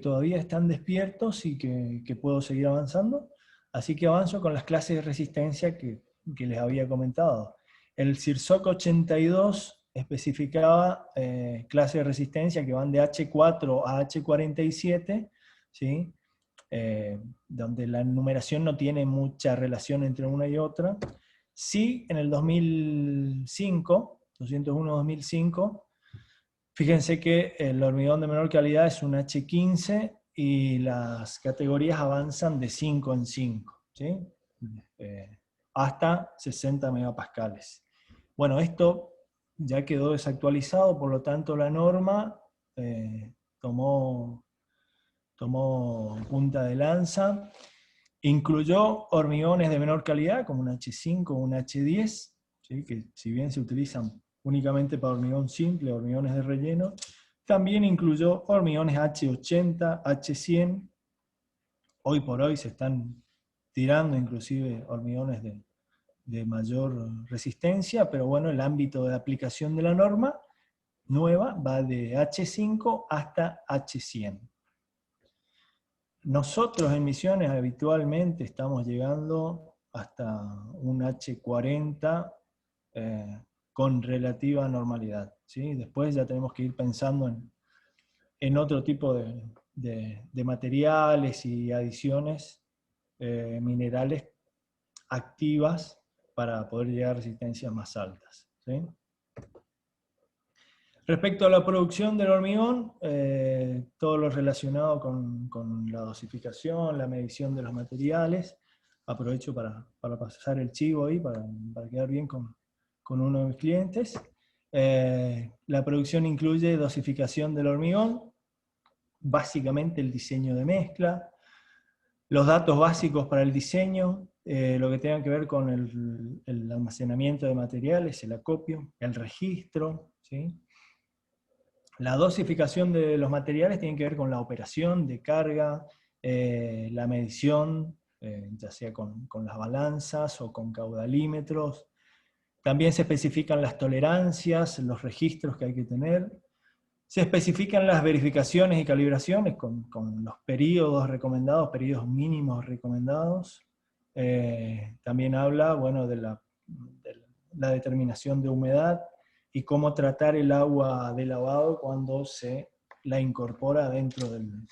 todavía están despiertos y que puedo seguir avanzando, así que avanzo con las clases de resistencia que les había comentado. El CIRSOC 82 especificaba clases de resistencia que van de H4 a H47, ¿sí? Donde la numeración no tiene mucha relación entre una y otra. Sí, en el 2005, 201-2005, fíjense que el hormigón de menor calidad es un H15 y las categorías avanzan de 5 en 5, ¿sí? Hasta 60 megapascales. Bueno, esto ya quedó desactualizado, por lo tanto la norma tomó punta de lanza, incluyó hormigones de menor calidad, como un H5 o un H10, ¿sí? Que si bien se utilizan únicamente para hormigón simple, hormigones de relleno. También incluyó hormigones H80, H100. Hoy por hoy se están tirando inclusive hormigones de mayor resistencia, pero bueno, el ámbito de aplicación de la norma nueva va de H5 hasta H100. Nosotros en Misiones habitualmente estamos llegando hasta un H40 con relativa normalidad, ¿sí? Después ya tenemos que ir pensando en otro tipo de materiales y adiciones minerales activas para poder llegar a resistencias más altas, ¿sí? Respecto a la producción del hormigón, todo lo relacionado con la dosificación, la medición de los materiales. Aprovecho para pasar el chivo ahí, para quedar bien con uno de mis clientes. La producción incluye dosificación del hormigón, básicamente el diseño de mezcla, los datos básicos para el diseño, lo que tenga que ver con el almacenamiento de materiales, el acopio, el registro, ¿sí? La dosificación de los materiales tiene que ver con la operación de carga, la medición, ya sea con las balanzas o con caudalímetros. También se especifican las tolerancias, los registros que hay que tener. Se especifican las verificaciones y calibraciones con los periodos recomendados, periodos mínimos recomendados. También habla, bueno, de la determinación de humedad y cómo tratar el agua de lavado cuando se la incorpora dentro del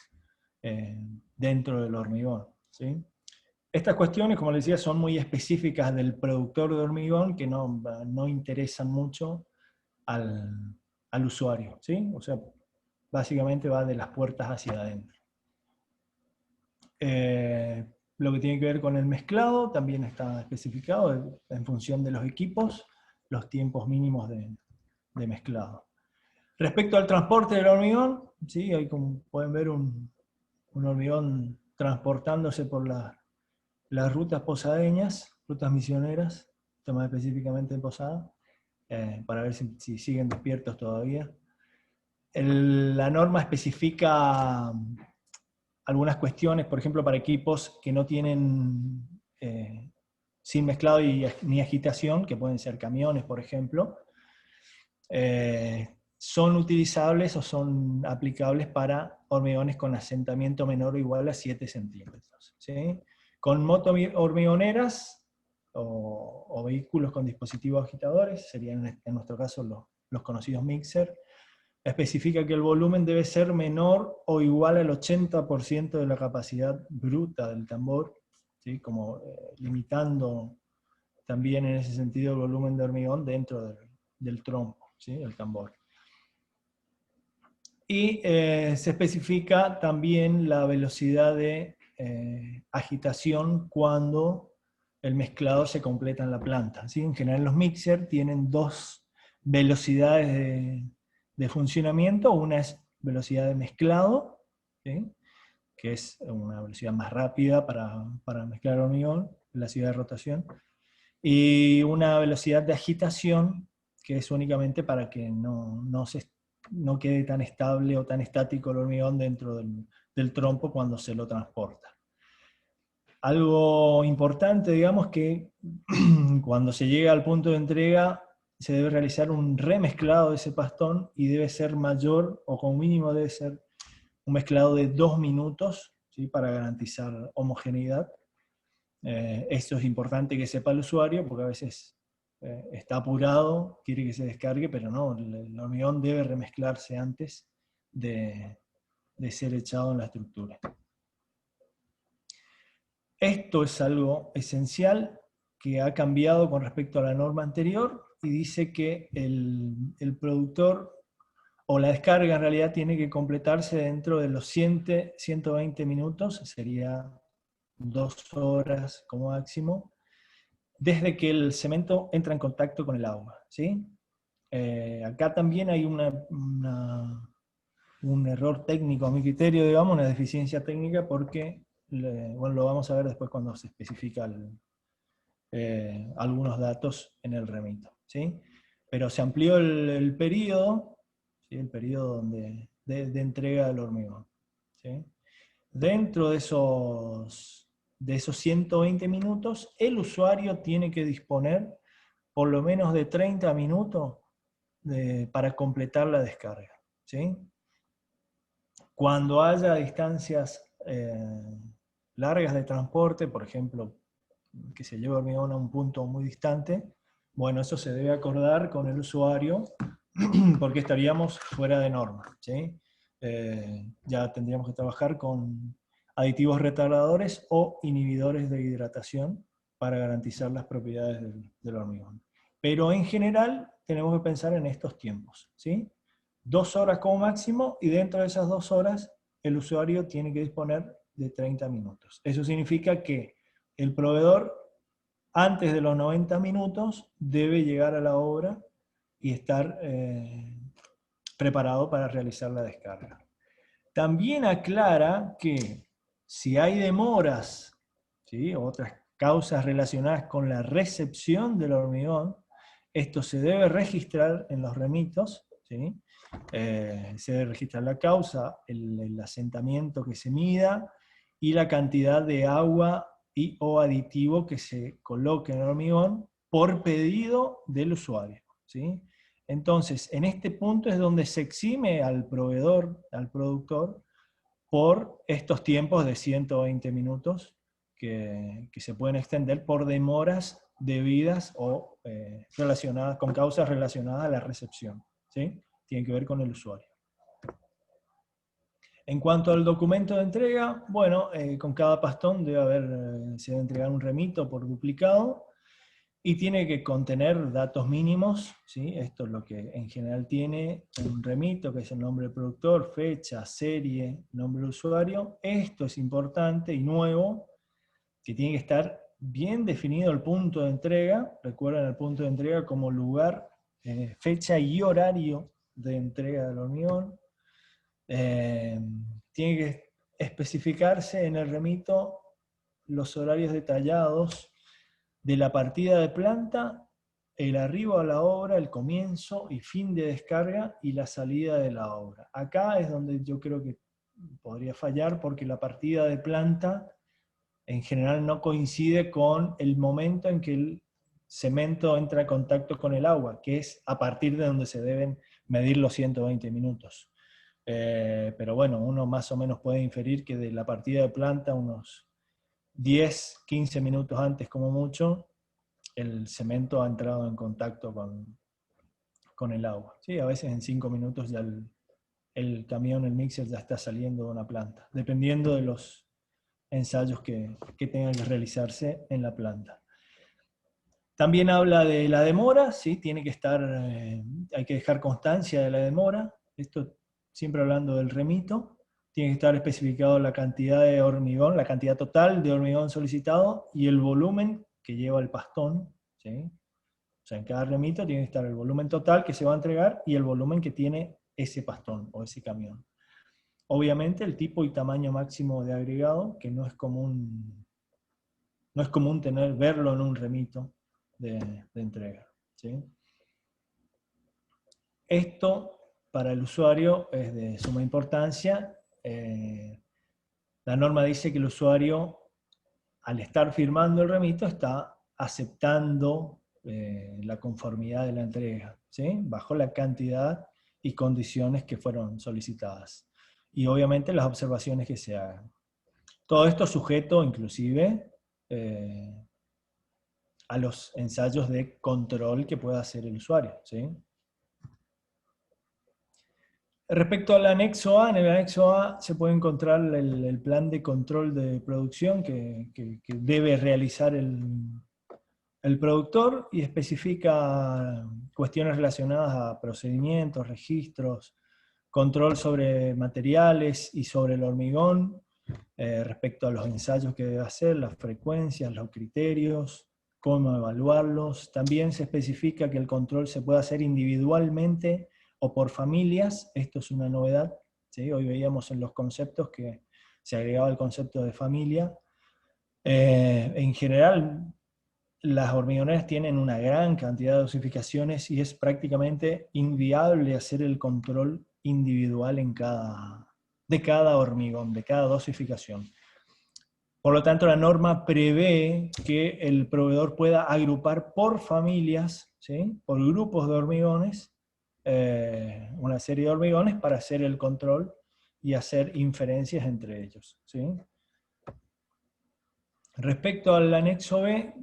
hormigón, ¿sí? Estas cuestiones, como les decía, son muy específicas del productor de hormigón que no interesan mucho al usuario, ¿sí? O sea, básicamente va de las puertas hacia adentro. Lo que tiene que ver con el mezclado también está especificado en función de los equipos, los tiempos mínimos de mezclado. Respecto al transporte del hormigón, ¿sí? Ahí como pueden ver un hormigón transportándose por las rutas posadeñas, rutas misioneras, más específicamente en Posada, para ver si siguen despiertos todavía. La norma especifica algunas cuestiones, por ejemplo, para equipos que no tienen sin mezclado ni agitación, que pueden ser camiones, por ejemplo, son utilizables o son aplicables para hormigones con asentamiento menor o igual a 7 centímetros, ¿sí? Con moto-hormigoneras o vehículos con dispositivos agitadores, serían en nuestro caso los conocidos mixer, especifica que el volumen debe ser menor o igual al 80% de la capacidad bruta del tambor, ¿sí? Como limitando también en ese sentido el volumen de hormigón dentro del trompo, ¿sí? El tambor. Y se especifica también la velocidad de agitación cuando el mezclado se completa en la planta, ¿sí? En general los mixer tienen dos velocidades de funcionamiento. Una es velocidad de mezclado, ¿sí? Que es una velocidad más rápida para mezclar hormigón, velocidad de rotación, y una velocidad de agitación que es únicamente para que no quede tan estable o tan estático el hormigón dentro del trompo cuando se lo transporta. Algo importante, digamos, que cuando se llega al punto de entrega se debe realizar un remezclado de ese pastón y debe ser mayor, o como mínimo debe ser un mezclado de 2 minutos, ¿sí? Para garantizar homogeneidad. Esto es importante que sepa el usuario, porque a veces está apurado, quiere que se descargue, pero no, el hormigón debe remezclarse antes de ser echado en la estructura. Esto es algo esencial que ha cambiado con respecto a la norma anterior y dice que el productor o la descarga en realidad tiene que completarse dentro de los 120 minutos, sería 2 horas como máximo, desde que el cemento entra en contacto con el agua, ¿sí? Acá también hay un error técnico a mi criterio, digamos, una deficiencia técnica, porque, bueno, lo vamos a ver después cuando se especifican algunos datos en el remito, ¿sí? pero se amplió el periodo, ¿sí? El periodo de entrega del hormigón, ¿sí? Dentro de esos 120 minutos, el usuario tiene que disponer por lo menos de 30 minutos para completar la descarga, ¿sí? Cuando haya distancias largas de transporte, por ejemplo, que se lleve hormigón a un punto muy distante, bueno, eso se debe acordar con el usuario porque estaríamos fuera de norma, ¿sí? Ya tendríamos que trabajar con aditivos retardadores o inhibidores de hidratación para garantizar las propiedades del hormigón. Pero en general tenemos que pensar en estos tiempos, ¿sí? 2 horas como máximo, y dentro de esas 2 horas el usuario tiene que disponer de 30 minutos. Eso significa que el proveedor, antes de los 90 minutos, debe llegar a la obra y estar preparado para realizar la descarga. También aclara que si hay demoras, ¿sí?, o otras causas relacionadas con la recepción del hormigón, esto se debe registrar en los remitos, ¿sí? Se debe registrar la causa, el asentamiento que se mida y la cantidad de agua y o aditivo que se coloque en el hormigón por pedido del usuario, ¿sí? Entonces, en este punto es donde se exime al proveedor, al productor, por estos tiempos de 120 minutos que se pueden extender por demoras debidas o relacionadas, con causas relacionadas a la recepción, ¿sí? Tiene que ver con el usuario. En cuanto al documento de entrega, bueno, con cada pastón se debe entregar un remito por duplicado, y tiene que contener datos mínimos, ¿sí? Esto es lo que en general tiene un remito, que es el nombre del productor, fecha, serie, nombre del usuario. Esto es importante y nuevo, que tiene que estar bien definido el punto de entrega. Recuerden el punto de entrega como lugar, fecha y horario de entrega del hormigón. Tiene que especificarse en el remito los horarios detallados de la partida de planta, el arribo a la obra, el comienzo y fin de descarga y la salida de la obra. Acá es donde yo creo que podría fallar, porque la partida de planta en general no coincide con el momento en que el cemento entra en contacto con el agua, que es a partir de donde se deben medir los 120 minutos. Pero bueno, uno más o menos puede inferir que de la partida de planta unos 10, 15 minutos antes como mucho, el cemento ha entrado en contacto con el agua. ¿Sí? A veces en 5 minutos ya el camión, el mixer ya está saliendo de una planta, dependiendo de los ensayos que tengan que realizarse en la planta. También habla de la demora, ¿sí? Tiene que estar, hay que dejar constancia de la demora. Esto siempre hablando del remito. Tiene que estar especificado la cantidad de hormigón, la cantidad total de hormigón solicitado y el volumen que lleva el pastón, ¿sí? O sea, en cada remito tiene que estar el volumen total que se va a entregar y el volumen que tiene ese pastón o ese camión. Obviamente el tipo y tamaño máximo de agregado, que no es común verlo en un remito de entrega, ¿sí? Esto para el usuario es de suma importancia. La norma dice que el usuario, al estar firmando el remito, está aceptando la conformidad de la entrega, ¿sí? Bajo la cantidad y condiciones que fueron solicitadas. Y obviamente las observaciones que se hagan. Todo esto sujeto inclusive a los ensayos de control que pueda hacer el usuario, ¿sí? Respecto al anexo A, en el anexo A se puede encontrar el plan de control de producción que debe realizar el productor, y especifica cuestiones relacionadas a procedimientos, registros, control sobre materiales y sobre el hormigón, respecto a los ensayos que debe hacer, las frecuencias, los criterios, cómo evaluarlos. También se especifica que el control se puede hacer individualmente o por familias. Esto es una novedad, ¿sí? Hoy veíamos en los conceptos que se agregaba el concepto de familia. En general, las hormigoneras tienen una gran cantidad de dosificaciones y es prácticamente inviable hacer el control individual de cada hormigón, de cada dosificación. Por lo tanto, la norma prevé que el proveedor pueda agrupar por familias, ¿sí?, por grupos de hormigones, una serie de hormigones para hacer el control y hacer inferencias entre ellos, ¿sí? Respecto al anexo B,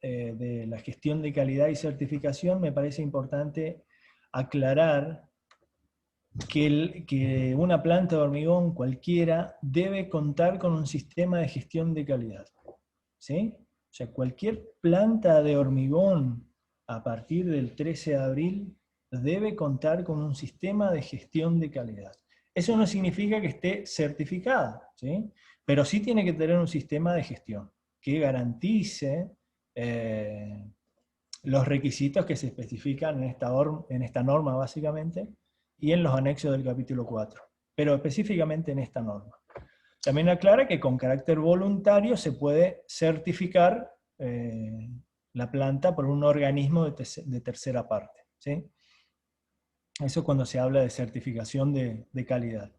de la gestión de calidad y certificación, me parece importante aclarar que una planta de hormigón cualquiera debe contar con un sistema de gestión de calidad, ¿sí? O sea, cualquier planta de hormigón a partir del 13 de abril debe contar con un sistema de gestión de calidad. Eso no significa que esté certificada, ¿sí?, pero sí tiene que tener un sistema de gestión que garantice los requisitos que se especifican en esta norma básicamente, y en los anexos del capítulo 4, pero específicamente en esta norma. También aclara que con carácter voluntario se puede certificar la planta por un organismo de tercera parte, ¿sí? Eso cuando se habla de certificación de calidad.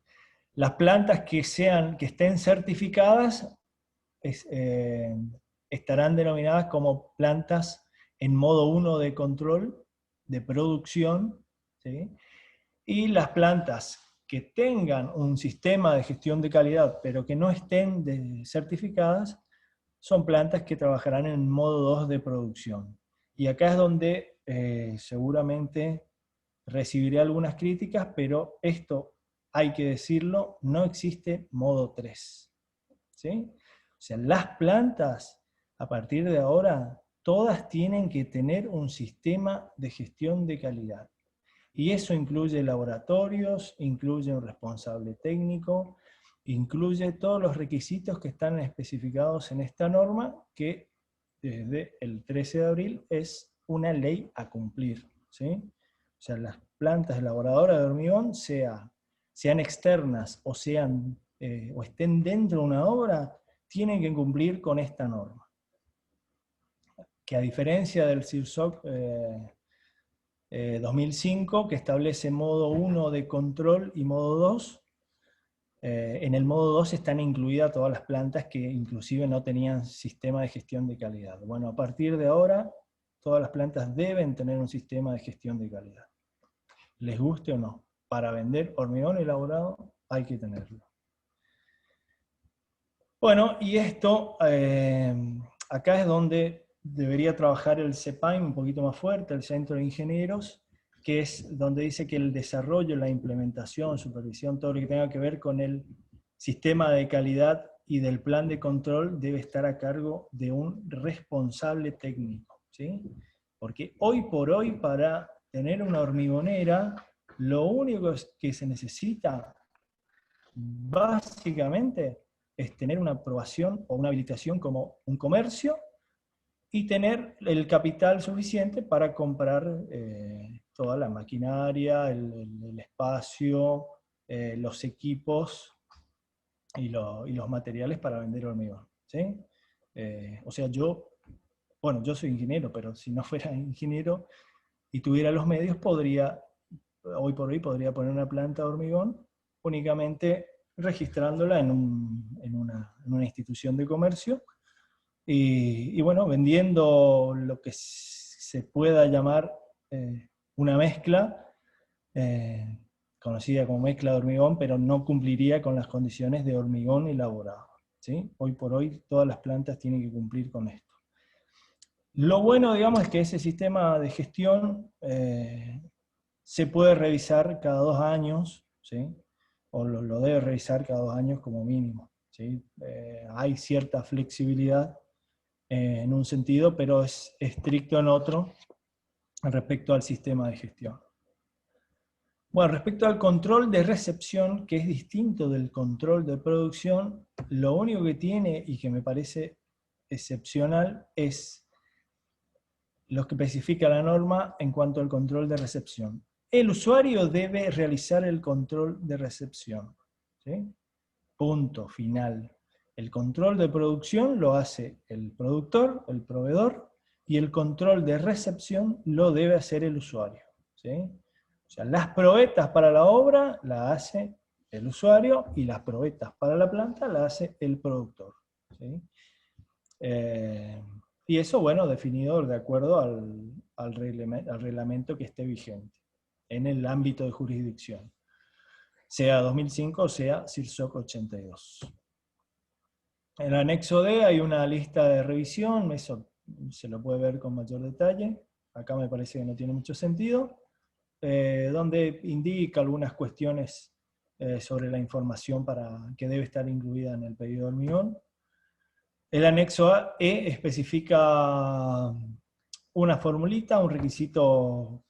Las plantas que estén certificadas estarán denominadas como plantas en modo 1 de control, de producción, ¿sí? Y las plantas que tengan un sistema de gestión de calidad, pero que no estén certificadas, son plantas que trabajarán en modo 2 de producción. Y acá es donde seguramente recibiré algunas críticas, pero esto, hay que decirlo, no existe modo 3. ¿Sí? O sea, las plantas, a partir de ahora, todas tienen que tener un sistema de gestión de calidad. Y eso incluye laboratorios, incluye un responsable técnico, incluye todos los requisitos que están especificados en esta norma, que desde el 13 de abril es una ley a cumplir, ¿sí? O sea, las plantas elaboradoras de hormigón, sean externas o estén dentro de una obra, tienen que cumplir con esta norma. Que a diferencia del CIRSOC 2005, que establece modo 1 de control y modo 2, en el modo 2 están incluidas todas las plantas que inclusive no tenían sistema de gestión de calidad. Bueno, a partir de ahora, todas las plantas deben tener un sistema de gestión de calidad. Les guste o no, para vender hormigón elaborado hay que tenerlo. Bueno, y esto, acá es donde debería trabajar el CEPAIM un poquito más fuerte, el Centro de Ingenieros, que es donde dice que el desarrollo, la implementación, supervisión, todo lo que tenga que ver con el sistema de calidad y del plan de control debe estar a cargo de un responsable técnico, ¿sí? Porque hoy por hoy, para tener una hormigonera, lo único que se necesita, básicamente, es tener una aprobación o una habilitación como un comercio y tener el capital suficiente para comprar toda la maquinaria, el espacio, los equipos y los materiales para vender hormigón, ¿sí? O sea, yo soy ingeniero, pero si no fuera ingeniero y tuviera los medios, hoy por hoy podría poner una planta de hormigón únicamente registrándola en una institución de comercio y bueno, vendiendo lo que se pueda llamar una mezcla, conocida como mezcla de hormigón, pero no cumpliría con las condiciones de hormigón elaborado, ¿sí? Hoy por hoy todas las plantas tienen que cumplir con esto. Lo bueno, digamos, es que ese sistema de gestión se puede revisar cada 2 años, ¿sí? O lo debe revisar cada 2 años como mínimo, ¿sí? Hay cierta flexibilidad en un sentido, pero es estricto en otro respecto al sistema de gestión. Bueno, respecto al control de recepción, que es distinto del control de producción, lo único que tiene y que me parece excepcional es lo que especifica la norma en cuanto al control de recepción. El usuario debe realizar el control de recepción, ¿sí? Punto final. El control de producción lo hace el productor, el proveedor, y el control de recepción lo debe hacer el usuario, ¿sí? O sea, las probetas para la obra la hace el usuario y las probetas para la planta la hace el productor, ¿sí? Y eso, bueno, definido de acuerdo al reglamento que esté vigente en el ámbito de jurisdicción, sea 2005 o sea CIRSOC 82. En el anexo D hay una lista de revisión, eso se lo puede ver con mayor detalle, acá me parece que no tiene mucho sentido, donde indica algunas cuestiones sobre la información que debe estar incluida en el pedido de hormigón. El anexo E especifica una formulita, un requisito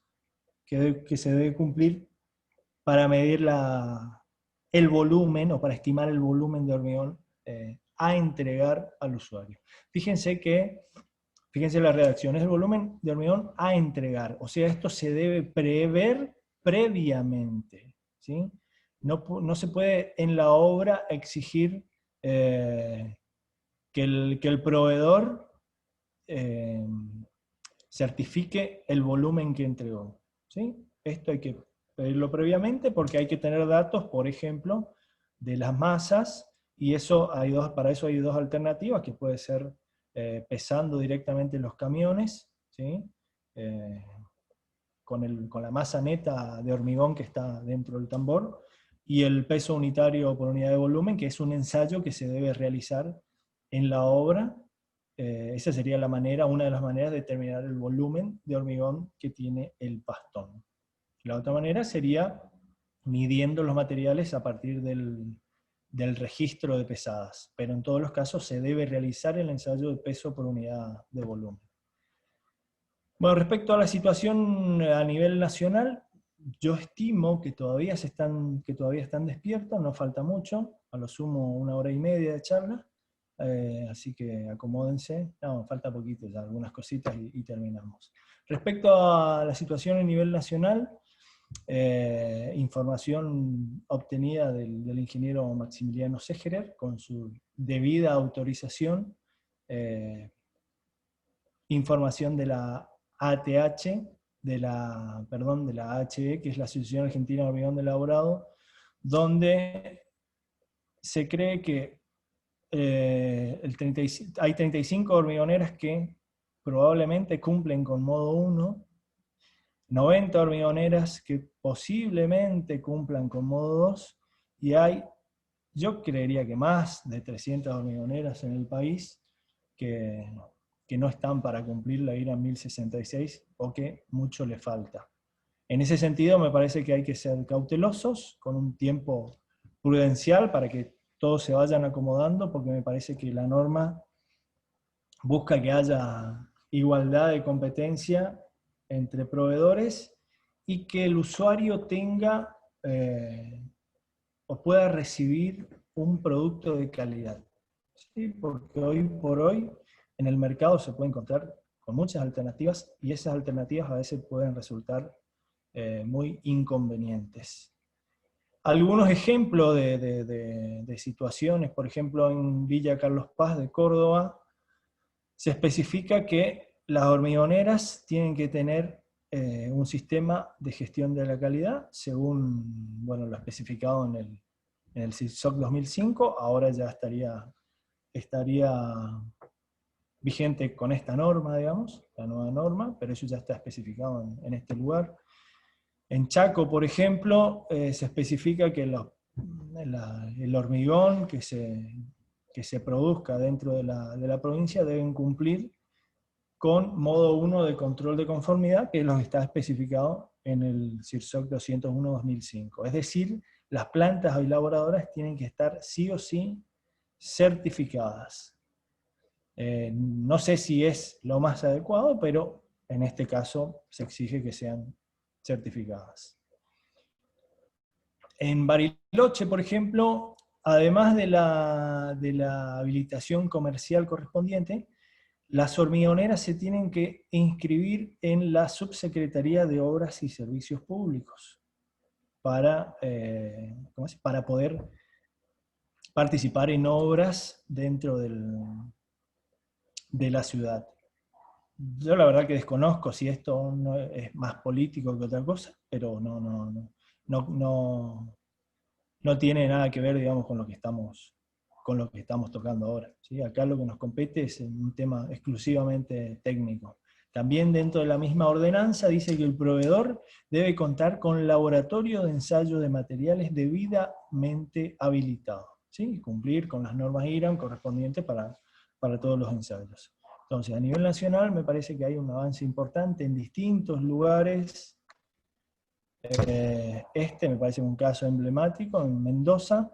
que se debe cumplir para medir el volumen, o para estimar el volumen de hormigón a entregar al usuario. Fíjense la redacción, es el volumen de hormigón a entregar, o sea, esto se debe prever previamente, ¿sí? No se puede en la obra exigir que el proveedor certifique el volumen que entregó, ¿sí? Esto hay que pedirlo previamente porque hay que tener datos, por ejemplo, de las masas, y para eso hay dos alternativas, que puede ser pesando directamente los camiones, ¿sí? Con la masa neta de hormigón que está dentro del tambor, y el peso unitario por unidad de volumen, que es un ensayo que se debe realizar en la obra. Esa sería una de las maneras de determinar el volumen de hormigón que tiene el pastón. La otra manera sería midiendo los materiales a partir del registro de pesadas, pero en todos los casos se debe realizar el ensayo de peso por unidad de volumen. Bueno, respecto a la situación a nivel nacional, yo estimo que todavía están despiertos, no falta mucho, a lo sumo 1 hora y media de charla, así que acomódense, no, falta poquito ya, algunas cositas y terminamos. Respecto a la situación a nivel nacional, información obtenida del ingeniero Maximiliano Segerer, con su debida autorización, información de la ATH, de la AHE, que es la Asociación Argentina de Hormigón Elaborado, donde se cree que hay 35 hormigoneras que probablemente cumplen con modo 1, 90 hormigoneras que posiblemente cumplan con modo 2, y yo creería que más de 300 hormigoneras en el país que no están para cumplir la IRA 1066 o que mucho le falta. En ese sentido me parece que hay que ser cautelosos, con un tiempo prudencial para que todos se vayan acomodando, porque me parece que la norma busca que haya igualdad de competencia entre proveedores y que el usuario tenga o pueda recibir un producto de calidad. ¿Sí? Porque hoy por hoy en el mercado se puede encontrar con muchas alternativas, y esas alternativas a veces pueden resultar muy inconvenientes. Algunos ejemplos de situaciones, por ejemplo en Villa Carlos Paz de Córdoba, se especifica que las hormigoneras tienen que tener un sistema de gestión de la calidad, según lo especificado en el CIRSOC 2005, ahora ya estaría vigente con esta norma, digamos, la nueva norma, pero eso ya está especificado en este lugar. En Chaco, por ejemplo, se especifica que el hormigón que se produzca dentro de la provincia deben cumplir con modo 1 de control de conformidad, que es lo que está especificado en el CIRSOC 201-2005. Es decir, las plantas elaboradoras tienen que estar sí o sí certificadas. No sé si es lo más adecuado, pero en este caso se exige que sean certificadas. En Bariloche, por ejemplo, además de la habilitación comercial correspondiente, las hormigoneras se tienen que inscribir en la Subsecretaría de Obras y Servicios Públicos para poder participar en obras dentro de la ciudad. Yo la verdad que desconozco si esto es más político que otra cosa, pero no tiene nada que ver, digamos, con lo que estamos tocando ahora, ¿sí? Acá lo que nos compete es un tema exclusivamente técnico. También dentro de la misma ordenanza dice que el proveedor debe contar con laboratorio de ensayo de materiales debidamente habilitado, ¿sí? Y cumplir con las normas IRAM correspondientes para todos los ensayos. Entonces, a nivel nacional me parece que hay un avance importante en distintos lugares. Este me parece un caso emblemático en Mendoza,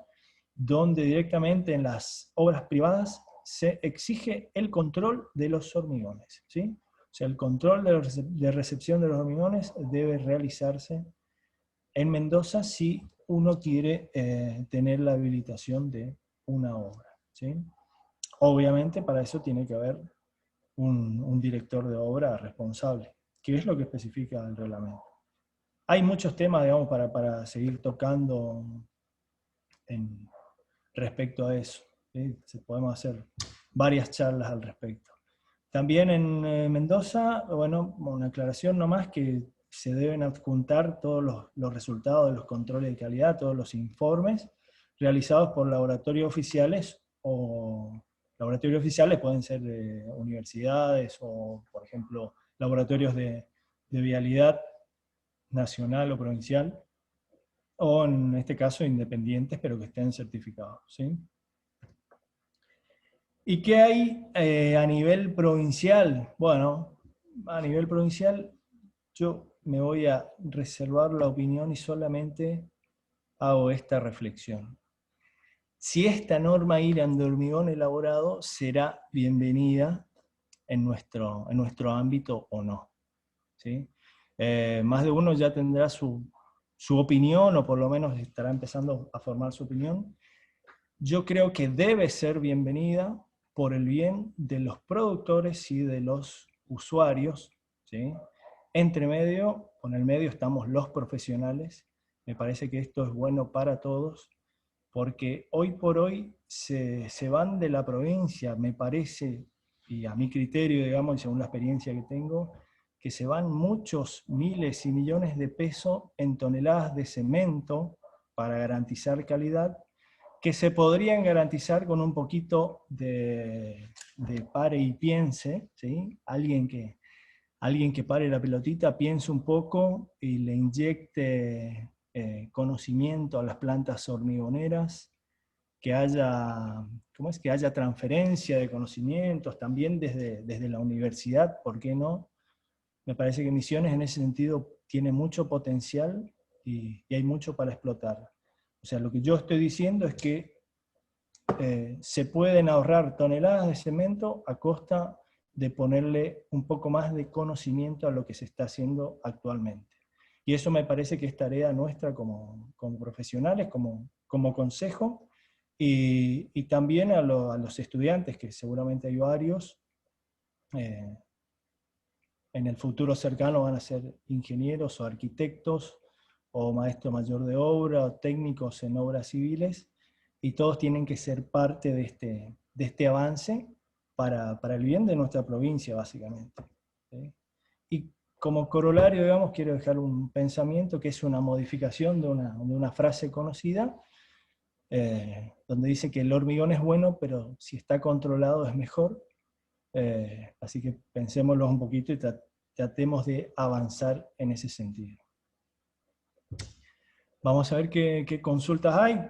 donde directamente en las obras privadas se exige el control de los hormigones, ¿sí? O sea, el control de recepción de los hormigones debe realizarse en Mendoza si uno quiere tener la habilitación de una obra, ¿sí? Obviamente para eso tiene que haber un director de obra responsable, que es lo que especifica el reglamento. Hay muchos temas, digamos, para seguir tocando respecto a eso, ¿sí? Podemos hacer varias charlas al respecto. También en Mendoza, bueno, una aclaración nomás, que se deben adjuntar todos los resultados de los controles de calidad, todos los informes realizados por laboratorios oficiales, o laboratorios oficiales pueden ser de universidades o, por ejemplo, laboratorios de vialidad nacional o provincial, o en este caso independientes, pero que estén certificados, ¿sí? ¿Y qué hay a nivel provincial? Bueno, a nivel provincial yo me voy a reservar la opinión y solamente hago esta reflexión. Si esta norma IRAM de hormigón elaborado será bienvenida en nuestro ámbito o no, ¿sí? Más de uno ya tendrá su opinión, o por lo menos estará empezando a formar su opinión. Yo creo que debe ser bienvenida por el bien de los productores y de los usuarios, ¿sí? Entre medio, con el medio estamos los profesionales. Me parece que esto es bueno para todos, porque hoy por hoy se van de la provincia, me parece, y a mi criterio, digamos, y según la experiencia que tengo, que se van muchos miles y millones de pesos en toneladas de cemento para garantizar calidad, que se podrían garantizar con un poquito de pare y piense, ¿sí? Alguien que pare la pelotita, piense un poco y le inyecte conocimiento a las plantas hormigoneras, que haya, que haya transferencia de conocimientos también desde la universidad, ¿por qué no? Me parece que Misiones en ese sentido tiene mucho potencial y hay mucho para explotar. O sea, lo que yo estoy diciendo es que se pueden ahorrar toneladas de cemento a costa de ponerle un poco más de conocimiento a lo que se está haciendo actualmente. Y eso me parece que es tarea nuestra como profesionales, como consejo, y también a los estudiantes, que seguramente hay varios, en el futuro cercano van a ser ingenieros o arquitectos, o maestro mayor de obra, o técnicos en obras civiles, y todos tienen que ser parte de este avance para el bien de nuestra provincia, básicamente, ¿sí? Y como corolario, digamos, quiero dejar un pensamiento que es una modificación de una frase conocida, donde dice que el hormigón es bueno, pero si está controlado es mejor. Así que pensémoslo un poquito y tratemos de avanzar en ese sentido. Vamos a ver qué consultas hay.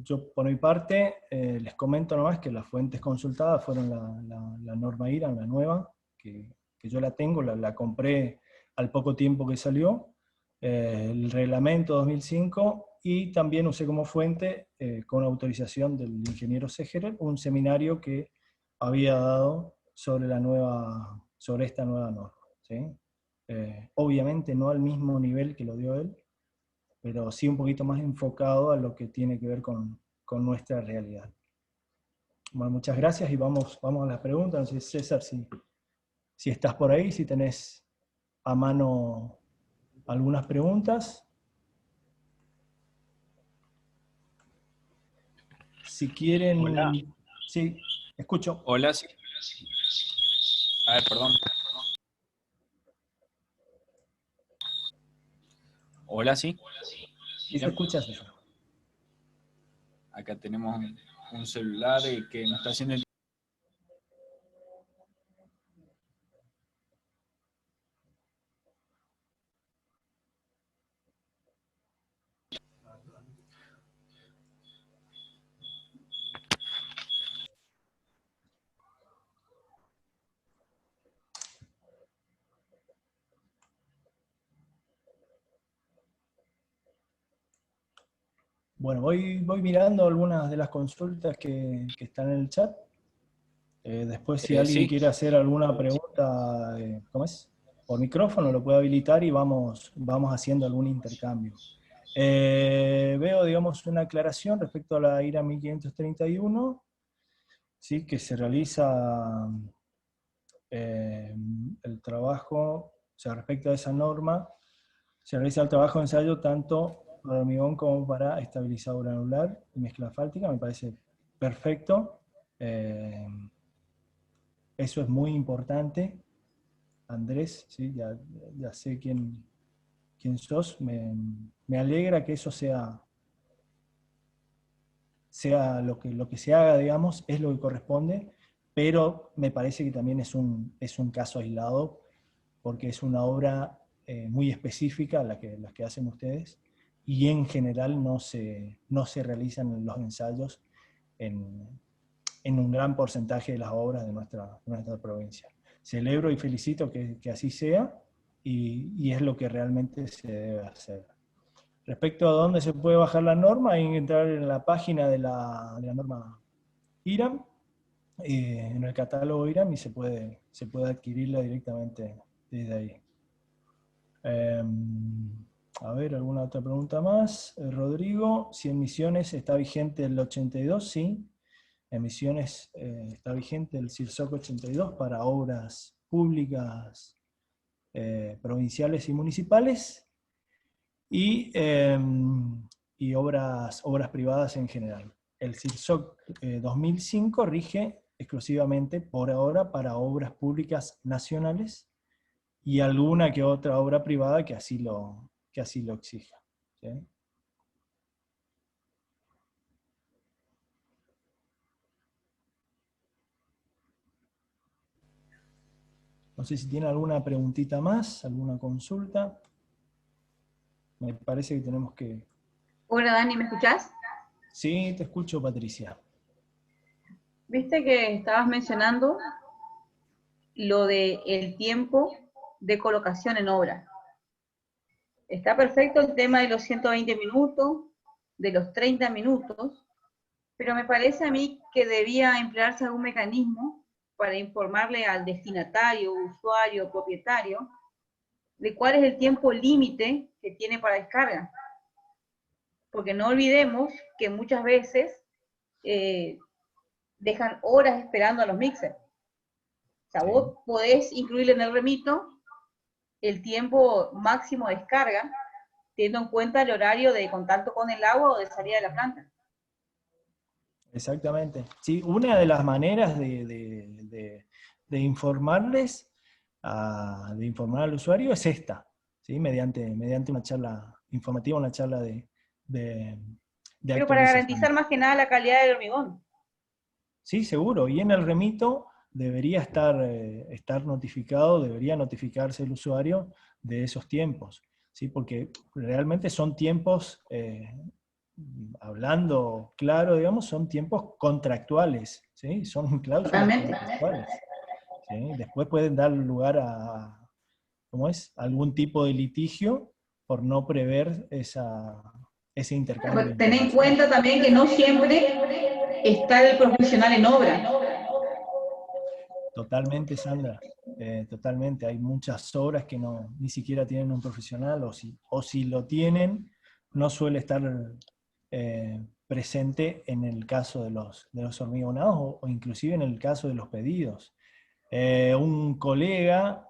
Yo, por mi parte, les comento nomás que las fuentes consultadas fueron la norma IRAM, la nueva, que yo la tengo, la compré al poco tiempo que salió, el reglamento 2005, y también usé como fuente, con autorización del ingeniero Segerer, un seminario que había dado sobre esta nueva norma, ¿sí? Obviamente no al mismo nivel que lo dio él, pero sí un poquito más enfocado a lo que tiene que ver con nuestra realidad. Bueno, muchas gracias y vamos a las preguntas. No sé, César, si estás por ahí, si tenés a mano algunas preguntas. Si quieren... Hola. Sí, escucho. Hola, sí. A ver, perdón. Hola, sí. ¿Y se escucha, César? Acá tenemos un celular que nos está haciendo el... Bueno, voy mirando algunas de las consultas que están en el chat. Después, si alguien sí, quiere hacer alguna pregunta, ¿cómo es? Por micrófono lo puede habilitar y vamos haciendo algún intercambio. Veo, digamos, una aclaración respecto a la IRA 1531, ¿sí? Que se realiza el trabajo, o sea, respecto a esa norma, se realiza el trabajo de ensayo tanto para hormigón como para estabilizador anular y mezcla asfáltica, me parece perfecto. Eso es muy importante. Andrés, ¿sí? ya sé quién sos, me alegra que eso sea lo que se haga, digamos, es lo que corresponde, pero me parece que también es un caso aislado, porque es una obra muy específica las que hacen ustedes, y en general no se realizan los ensayos en un gran porcentaje de las obras de nuestra provincia. Celebro y felicito que así sea, y es lo que realmente se debe hacer. Respecto a dónde se puede bajar la norma, hay que entrar en la página de la norma IRAM, en el catálogo IRAM, y se puede adquirirla directamente desde ahí. A ver, ¿alguna otra pregunta más? Rodrigo, si en Misiones está vigente el 82, sí. En Misiones está vigente el CIRSOC 82 para obras públicas, provinciales y municipales, y obras privadas en general. El CIRSOC 2005 rige exclusivamente por ahora para obras públicas nacionales y alguna que otra obra privada que así lo exija. ¿Sí? No sé si tiene alguna preguntita más, alguna consulta. Me parece que tenemos que... Hola Dani, ¿me escuchás? Sí, te escucho, Patricia. Viste que estabas mencionando lo del tiempo de colocación en obra. Está perfecto el tema de los 120 minutos, de los 30 minutos, pero me parece a mí que debía emplearse algún mecanismo para informarle al destinatario, usuario, propietario, de cuál es el tiempo límite que tiene para descarga. Porque no olvidemos que muchas veces dejan horas esperando a los mixers. O sea, sí, vos podés incluirle en el remito el tiempo máximo de descarga, teniendo en cuenta el horario de contacto con el agua o de salida de la planta. Exactamente. Sí, una de las maneras de informarles, de informar al usuario es esta, ¿sí? mediante una charla informativa, una charla de Pero para garantizar más que nada la calidad del hormigón. Sí, seguro. Y en el remito debería estar notificado, debería notificarse el usuario de esos tiempos, ¿sí? Porque realmente son tiempos, hablando claro, digamos, son tiempos contractuales, ¿sí? Son cláusulas contractuales, ¿sí? Después pueden dar lugar a, ¿cómo es?, algún tipo de litigio por no prever ese intercambio. Pues ten en cuenta también que no siempre está el profesional en obra. Totalmente, Sandra, totalmente. Hay muchas obras que ni siquiera tienen un profesional, o si lo tienen, no suele estar presente en el caso de los hormigonados, o inclusive en el caso de los pedidos. Un colega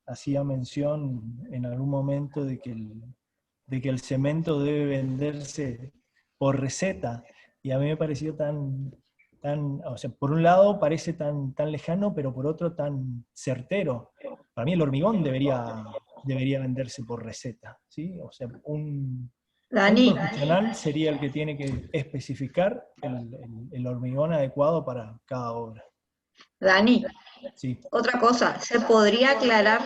hacía mención en algún momento de que el cemento debe venderse por receta, y a mí me pareció o sea, por un lado parece tan lejano, pero por otro tan certero. Para mí el hormigón debería debería venderse por receta, ¿sí? O sea, un Dani, profesional sería el que tiene que especificar el hormigón adecuado para cada obra. Dani, Sí. otra cosa, se podría aclarar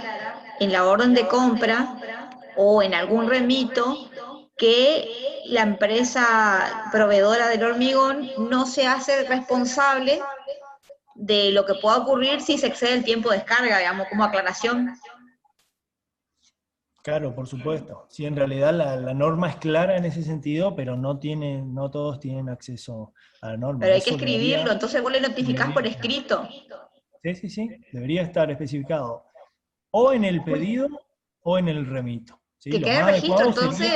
en la orden de compra o en algún remito que la empresa proveedora del hormigón no se hace responsable de lo que pueda ocurrir si se excede el tiempo de descarga, digamos, como aclaración. Claro, por supuesto. Sí, en realidad la norma es clara en ese sentido, pero no todos tienen acceso a la norma. Pero hay que Eso escribirlo, entonces vos le notificás por escrito. Sí, debería estar especificado o en el pedido o en el remito. ¿Sí? Que Lo quede más registro, adecuado sería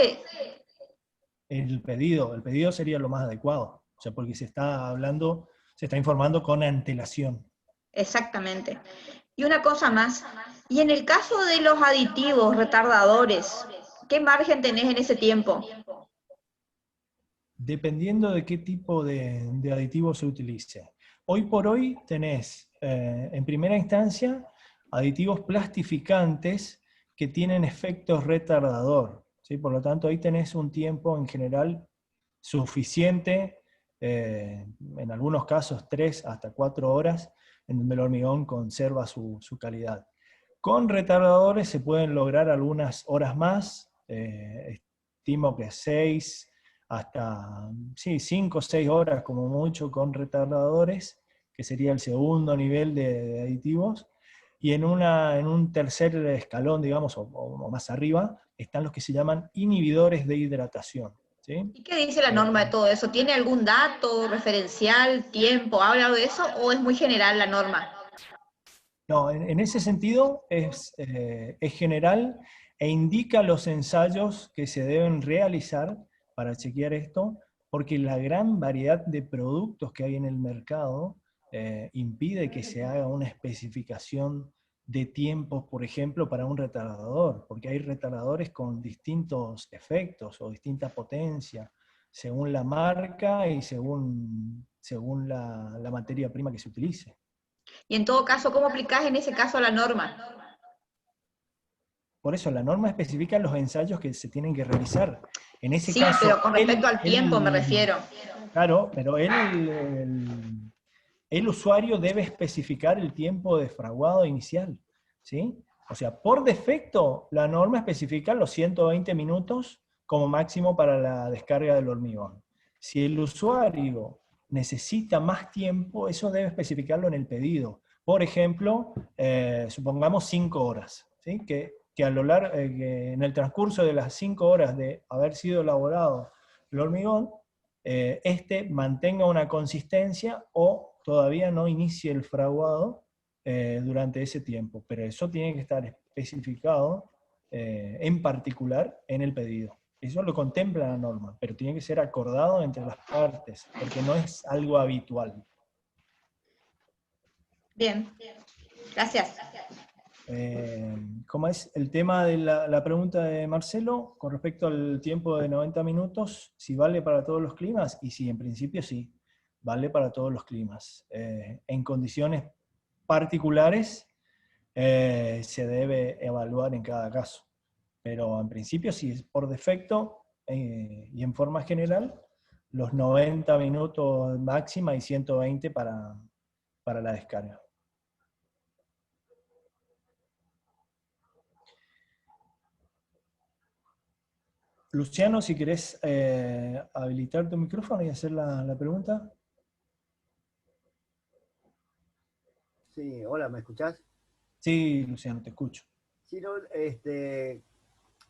entonces, el pedido sería lo más adecuado, o sea, porque se está informando con antelación. exactamente. Y una cosa más, y en el caso de los aditivos retardadores, ¿qué margen tenés en ese tiempo? Dependiendo de qué tipo de aditivo se utilice. Hoy por hoy tenés, en primera instancia, aditivos plastificantes que tienen efectos retardador, ¿sí? Por lo tanto, ahí tenés un tiempo en general suficiente, en algunos casos 3 hasta 4 horas, en donde el hormigón conserva su calidad. Con retardadores se pueden lograr algunas horas más, estimo que 6 hasta 5 o 6 horas como mucho con retardadores, que sería el segundo nivel de aditivos, y en un tercer escalón, digamos, o más arriba, están los que se llaman inhibidores de hidratación. ¿Sí? ¿Y qué dice la norma de todo eso? ¿Tiene algún dato referencial, tiempo, habla algo de eso o es muy general la norma? No, en ese sentido es general e indica los ensayos que se deben realizar para chequear esto, porque la gran variedad de productos que hay en el mercado impide que se haga una especificación de tiempos, por ejemplo, para un retardador, porque hay retardadores con distintos efectos o distinta potencia, según la marca y según la materia prima que se utilice. Y en todo caso, ¿cómo aplicás en ese caso la norma? Por eso, la norma especifica los ensayos que se tienen que realizar. En ese Sí, caso, pero con respecto al tiempo me refiero. claro, pero el usuario debe especificar el tiempo de fraguado inicial, ¿sí? O sea, por defecto, la norma especifica los 120 minutos como máximo para la descarga del hormigón. Si el usuario necesita más tiempo, eso debe especificarlo en el pedido. Por ejemplo, supongamos 5 horas, ¿sí? Que a lo largo, que en el transcurso de las 5 horas de haber sido elaborado el hormigón, mantenga una consistencia o todavía no inicie el fraguado durante ese tiempo. Pero eso tiene que estar especificado en particular en el pedido. Eso lo contempla la norma, pero tiene que ser acordado entre las partes, porque no es algo habitual. Bien, gracias. ¿Cómo es el tema de la pregunta de Marcelo con respecto al tiempo de 90 minutos? Si vale para todos los climas, y sí, en principio sí, vale para todos los climas. En condiciones particulares se debe evaluar en cada caso, pero en principio sí, por defecto y en forma general, los 90 minutos máxima y 120 para la descarga. Luciano, si querés habilitar tu micrófono y hacer la pregunta. Sí, hola, ¿me escuchás? Sí, Luciano, te escucho. Sí, no,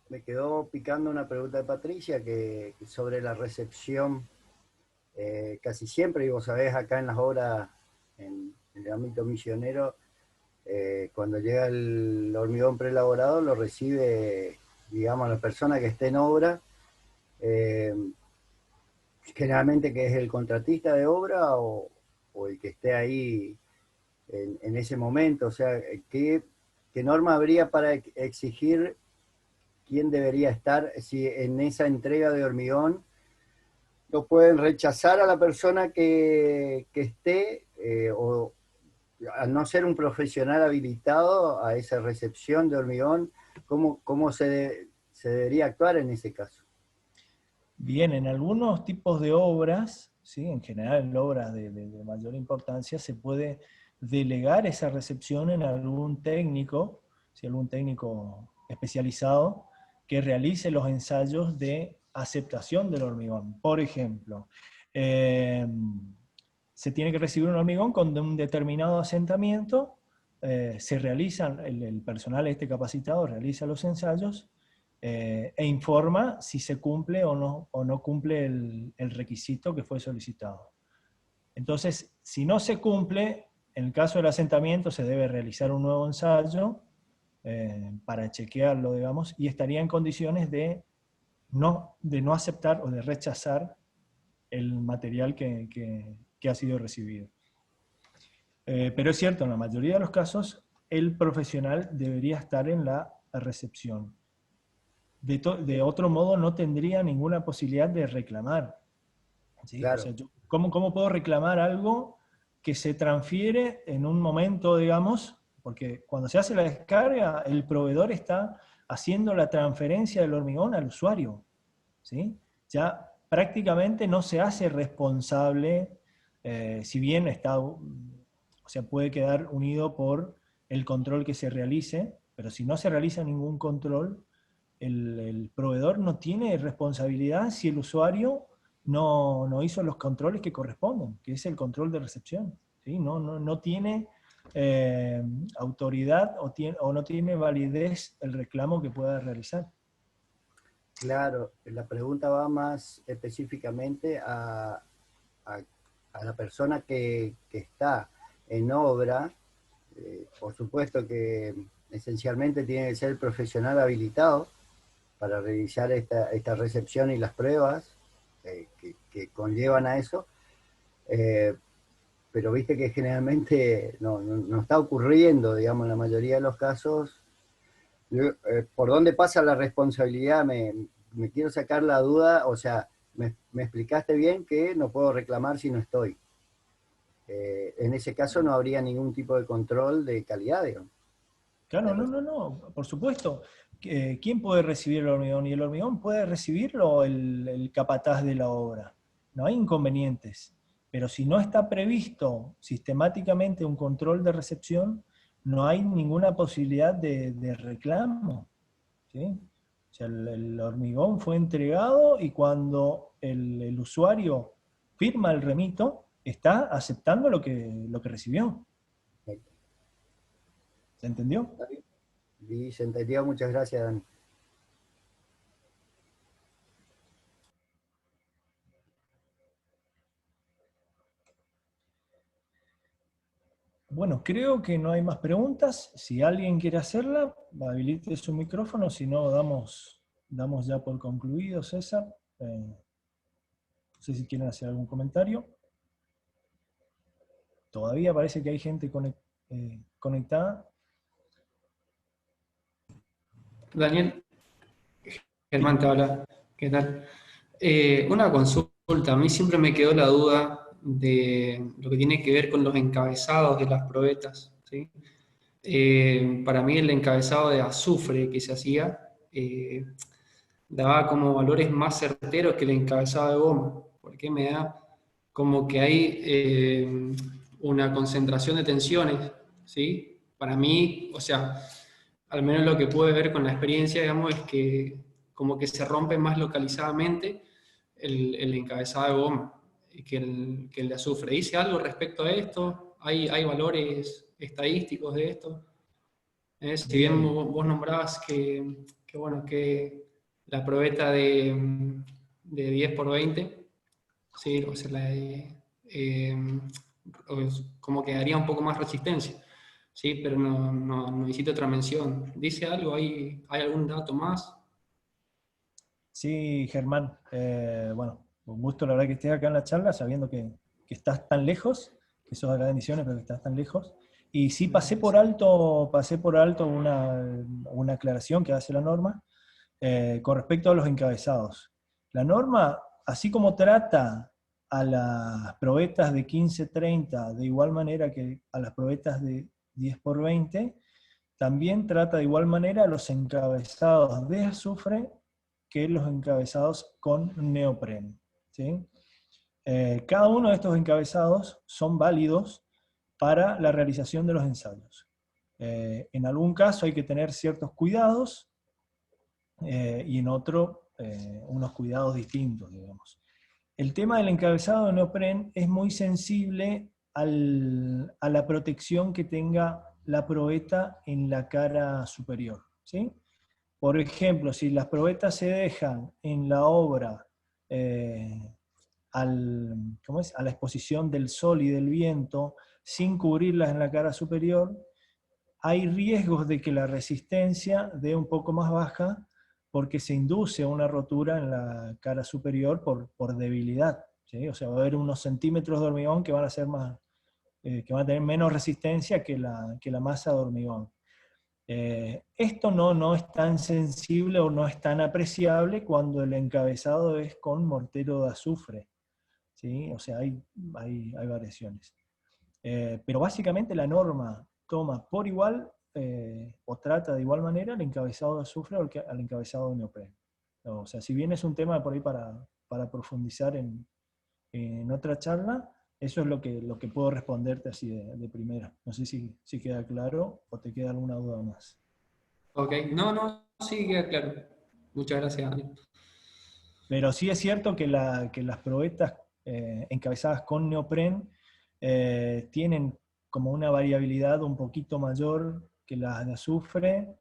me quedó picando una pregunta de Patricia que sobre la recepción. Casi siempre, y vos sabés, acá en las obras, en el ámbito misionero, cuando llega el hormigón preelaborado, lo recibe, digamos, la persona que esté en obra, generalmente que es el contratista de obra o el que esté ahí en ese momento. O sea, ¿qué norma habría para exigir quién debería estar si en esa entrega de hormigón no pueden rechazar a la persona que esté o al no ser un profesional habilitado a esa recepción de hormigón, ¿Cómo se debería actuar en ese caso? Bien, en algunos tipos de obras, ¿sí? En general en obras de mayor importancia, se puede delegar esa recepción en algún técnico, ¿sí? Algún técnico especializado que realice los ensayos de aceptación del hormigón. Por ejemplo, se tiene que recibir un hormigón con un determinado asentamiento, se realizan, el personal capacitado realiza los ensayos, e informa si se cumple o no cumple el requisito que fue solicitado. Entonces, si no se cumple, en el caso del asentamiento se debe realizar un nuevo ensayo para chequearlo, digamos, y estaría en condiciones de no aceptar o de rechazar el material que ha sido recibido. Pero es cierto, en la mayoría de los casos, el profesional debería estar en la recepción. De otro modo no tendría ninguna posibilidad de reclamar. ¿Sí? Claro. O sea, ¿cómo puedo reclamar algo que se transfiere en un momento, digamos? Porque cuando se hace la descarga, el proveedor está haciendo la transferencia del hormigón al usuario. ¿Sí? Ya prácticamente no se hace responsable, si bien está, o sea, puede quedar unido por el control que se realice, pero si no se realiza ningún control, el proveedor no tiene responsabilidad si el usuario no hizo los controles que corresponden, que es el control de recepción. ¿Sí? No tiene autoridad o no tiene validez el reclamo que pueda realizar. Claro, la pregunta va más específicamente a la persona que está en obra. Por supuesto que esencialmente tiene que ser el profesional habilitado para realizar esta recepción y las pruebas que conllevan a eso, pero viste que generalmente no está ocurriendo, digamos, en la mayoría de los casos. ¿Por dónde pasa la responsabilidad? Me quiero sacar la duda, o sea, me explicaste bien que no puedo reclamar si no estoy. En ese caso no habría ningún tipo de control de calidad, digamos. Claro, no, por supuesto. ¿Quién puede recibir el hormigón? Y el hormigón puede recibirlo el capataz de la obra. No hay inconvenientes. Pero si no está previsto sistemáticamente un control de recepción, no hay ninguna posibilidad de reclamo. ¿Sí? O sea, el hormigón fue entregado y cuando el usuario firma el remito, está aceptando lo que recibió. ¿Se entendió? Y se entendió, muchas gracias, Dani. Bueno, creo que no hay más preguntas. Si alguien quiere hacerla, habilite su micrófono, si no, damos ya por concluido, César. No sé si quieren hacer algún comentario. Todavía parece que hay gente conectada. Daniel, Germán te habla. ¿Qué tal? Una consulta. A mí siempre me quedó la duda de lo que tiene que ver con los encabezados de las probetas, ¿sí? Para mí el encabezado de azufre que se hacía daba como valores más certeros que el encabezado de goma, porque me da como que hay una concentración de tensiones, ¿sí? Para mí, o sea, al menos lo que pude ver con la experiencia, digamos, es que como que se rompe más localizadamente el encabezado de goma que el de azufre. ¿Dice algo respecto a esto? ¿Hay valores estadísticos de esto? Si bien vos nombrabas bueno, que la probeta de 10×20, sí, o sea, como que daría un poco más resistencia, sí, pero no necesito otra mención. ¿Dice algo? ¿Hay algún dato más? Sí, Germán. Bueno, un gusto la verdad que estés acá en la charla, sabiendo que estás tan lejos, que sos acá de Misiones, pero que estás tan lejos. Y sí, pasé por alto una aclaración que hace la norma con respecto a los encabezados. La norma, así como trata a las probetas de 15-30 de igual manera que a las probetas de 10×20, también trata de igual manera los encabezados de azufre que los encabezados con neopren, ¿sí? Cada uno de estos encabezados son válidos para la realización de los ensayos. En algún caso hay que tener ciertos cuidados, y en otro unos cuidados distintos, digamos. El tema del encabezado de neopren es muy sensible a la protección que tenga la probeta en la cara superior, ¿sí? Por ejemplo, si las probetas se dejan en la obra a la exposición del sol y del viento, sin cubrirlas en la cara superior, hay riesgos de que la resistencia dé un poco más baja, porque se induce una rotura en la cara superior por debilidad, ¿sí? O sea, va a haber unos centímetros de hormigón que van a ser más, que van a tener menos resistencia que la masa de hormigón. Esto no es tan sensible o no es tan apreciable cuando el encabezado es con mortero de azufre, ¿sí? O sea, hay variaciones. Pero básicamente la norma toma por igual, o trata de igual manera, el encabezado de azufre al encabezado de neopren. O sea, si bien es un tema por ahí para profundizar en otra charla, eso es lo que puedo responderte así de primera. No sé si queda claro o te queda alguna duda más. Ok, no, sí queda claro. Muchas gracias, Daniel. Pero sí es cierto que las probetas encabezadas con neopren tienen como una variabilidad un poquito mayor que las de azufre,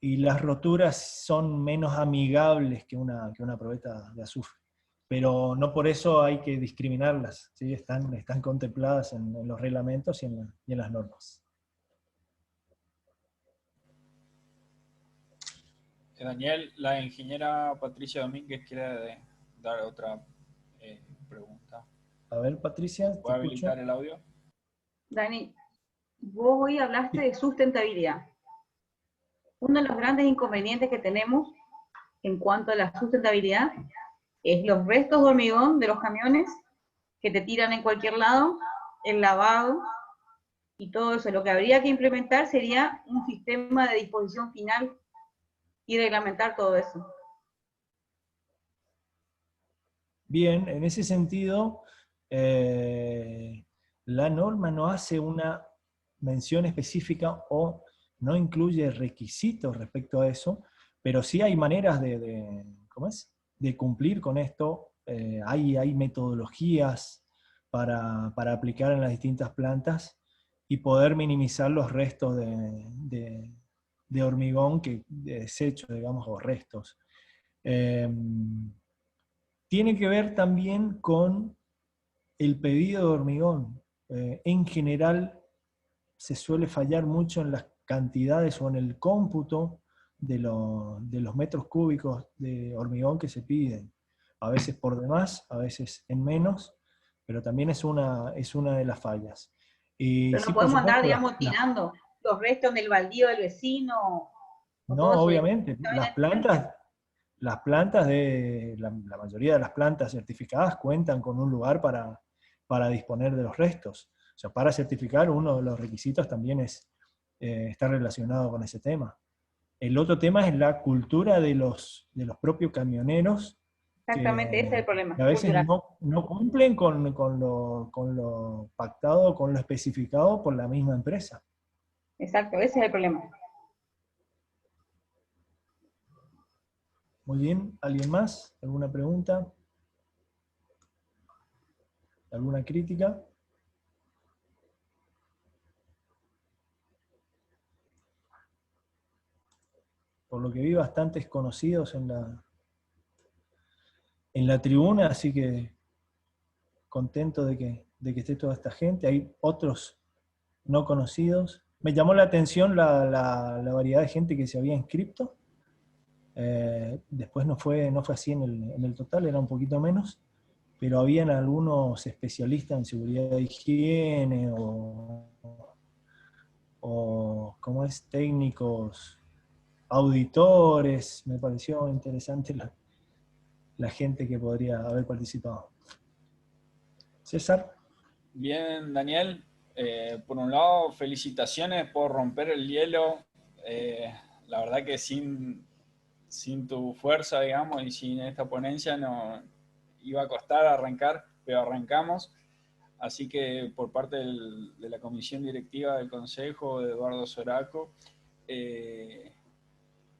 y las roturas son menos amigables que una probeta de azufre. Pero no por eso hay que discriminarlas, ¿sí? Están contempladas en los reglamentos y en las normas. Daniel, la ingeniera Patricia Domínguez quiere dar otra pregunta. A ver, Patricia, te ¿Puedo escucho. habilitar el audio? Dani, vos hoy hablaste de sustentabilidad. Uno de los grandes inconvenientes que tenemos en cuanto a la sustentabilidad es los restos de hormigón de los camiones que te tiran en cualquier lado, el lavado y todo eso. Lo que habría que implementar sería un sistema de disposición final y reglamentar todo eso. Bien, en ese sentido, la norma no hace una mención específica o no incluye requisitos respecto a eso, pero sí hay maneras de cumplir con esto. Hay metodologías para aplicar en las distintas plantas y poder minimizar los restos de hormigón, de desecho, digamos, o restos. Tiene que ver también con el pedido de hormigón. En general se suele fallar mucho en las cantidades o en el cómputo de los metros cúbicos de hormigón que se piden. A veces por demás, a veces en menos, pero también es una de las fallas. Y pero sí, no por podemos andar, supuesto, digamos, tirando los restos en el baldío del vecino. no, obviamente, las plantas, la mayoría de las plantas certificadas cuentan con un lugar para disponer de los restos. O sea, para certificar, uno de los requisitos también está relacionado con ese tema. El otro tema es la cultura de los propios camioneros. Exactamente, ese es el problema. Que a veces cultural. no cumplen con lo pactado, con lo especificado por la misma empresa. Exacto, ese es el problema. Muy bien, ¿alguien más? ¿Alguna pregunta? ¿Alguna crítica? Por lo que vi, bastantes conocidos en la tribuna, así que contento de que esté toda esta gente. Hay otros no conocidos. Me llamó la atención la variedad de gente que se había inscrito. Después no fue así en el total, era un poquito menos, pero habían algunos especialistas en seguridad de higiene o ¿cómo es? Técnicos, auditores. Me pareció interesante la gente que podría haber participado. César. Bien, Daniel. Por un lado, felicitaciones por romper el hielo la verdad que sin tu fuerza, digamos, y sin esta ponencia no iba a costar arrancar, pero arrancamos. Así que por parte de la comisión directiva del Consejo, de Eduardo Soraco,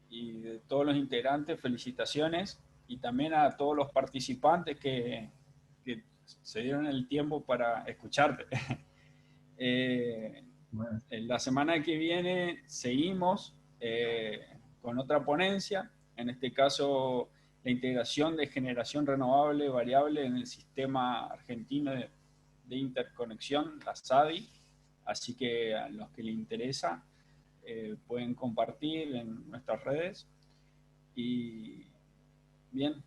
y de todos los integrantes, felicitaciones, y también a todos los participantes que se dieron el tiempo para escucharte. Bueno, La semana que viene seguimos con otra ponencia, en este caso la integración de generación renovable variable en el sistema argentino de interconexión, la SADI, así que a los que les interesa pueden compartir en nuestras redes. Y bien,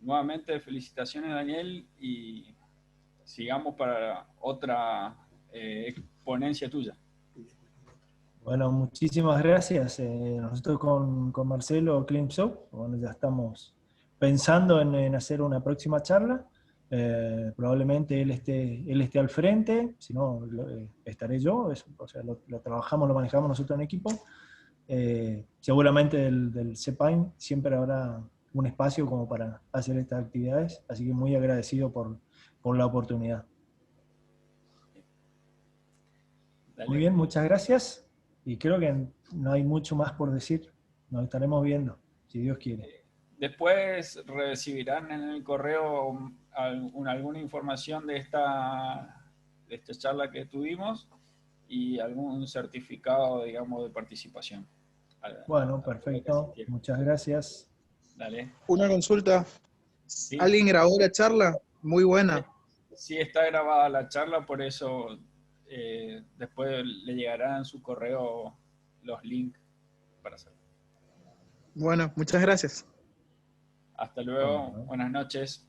nuevamente felicitaciones, Daniel, y sigamos para otra ponencia tuya. bueno, muchísimas gracias. Nosotros con Marcelo Klimsov, bueno, ya estamos pensando en hacer una próxima charla. Probablemente él esté al frente, si no, estaré yo. O sea, lo trabajamos, lo manejamos nosotros en equipo. Seguramente del CEPAIN siempre habrá un espacio como para hacer estas actividades, así que muy agradecido por la oportunidad. Dale. Muy bien, muchas gracias. Y creo que no hay mucho más por decir. Nos estaremos viendo, si Dios quiere. Después recibirán en el correo alguna información de esta charla que tuvimos y algún certificado, digamos, de participación. Bueno, perfecto. Muchas gracias. Dale. Una consulta. Sí. ¿Alguien grabó la charla? Muy buena. Sí, está grabada la charla, por eso después le llegarán en su correo los links para hacerlo. Bueno, muchas gracias. Hasta luego, Bueno. buenas noches.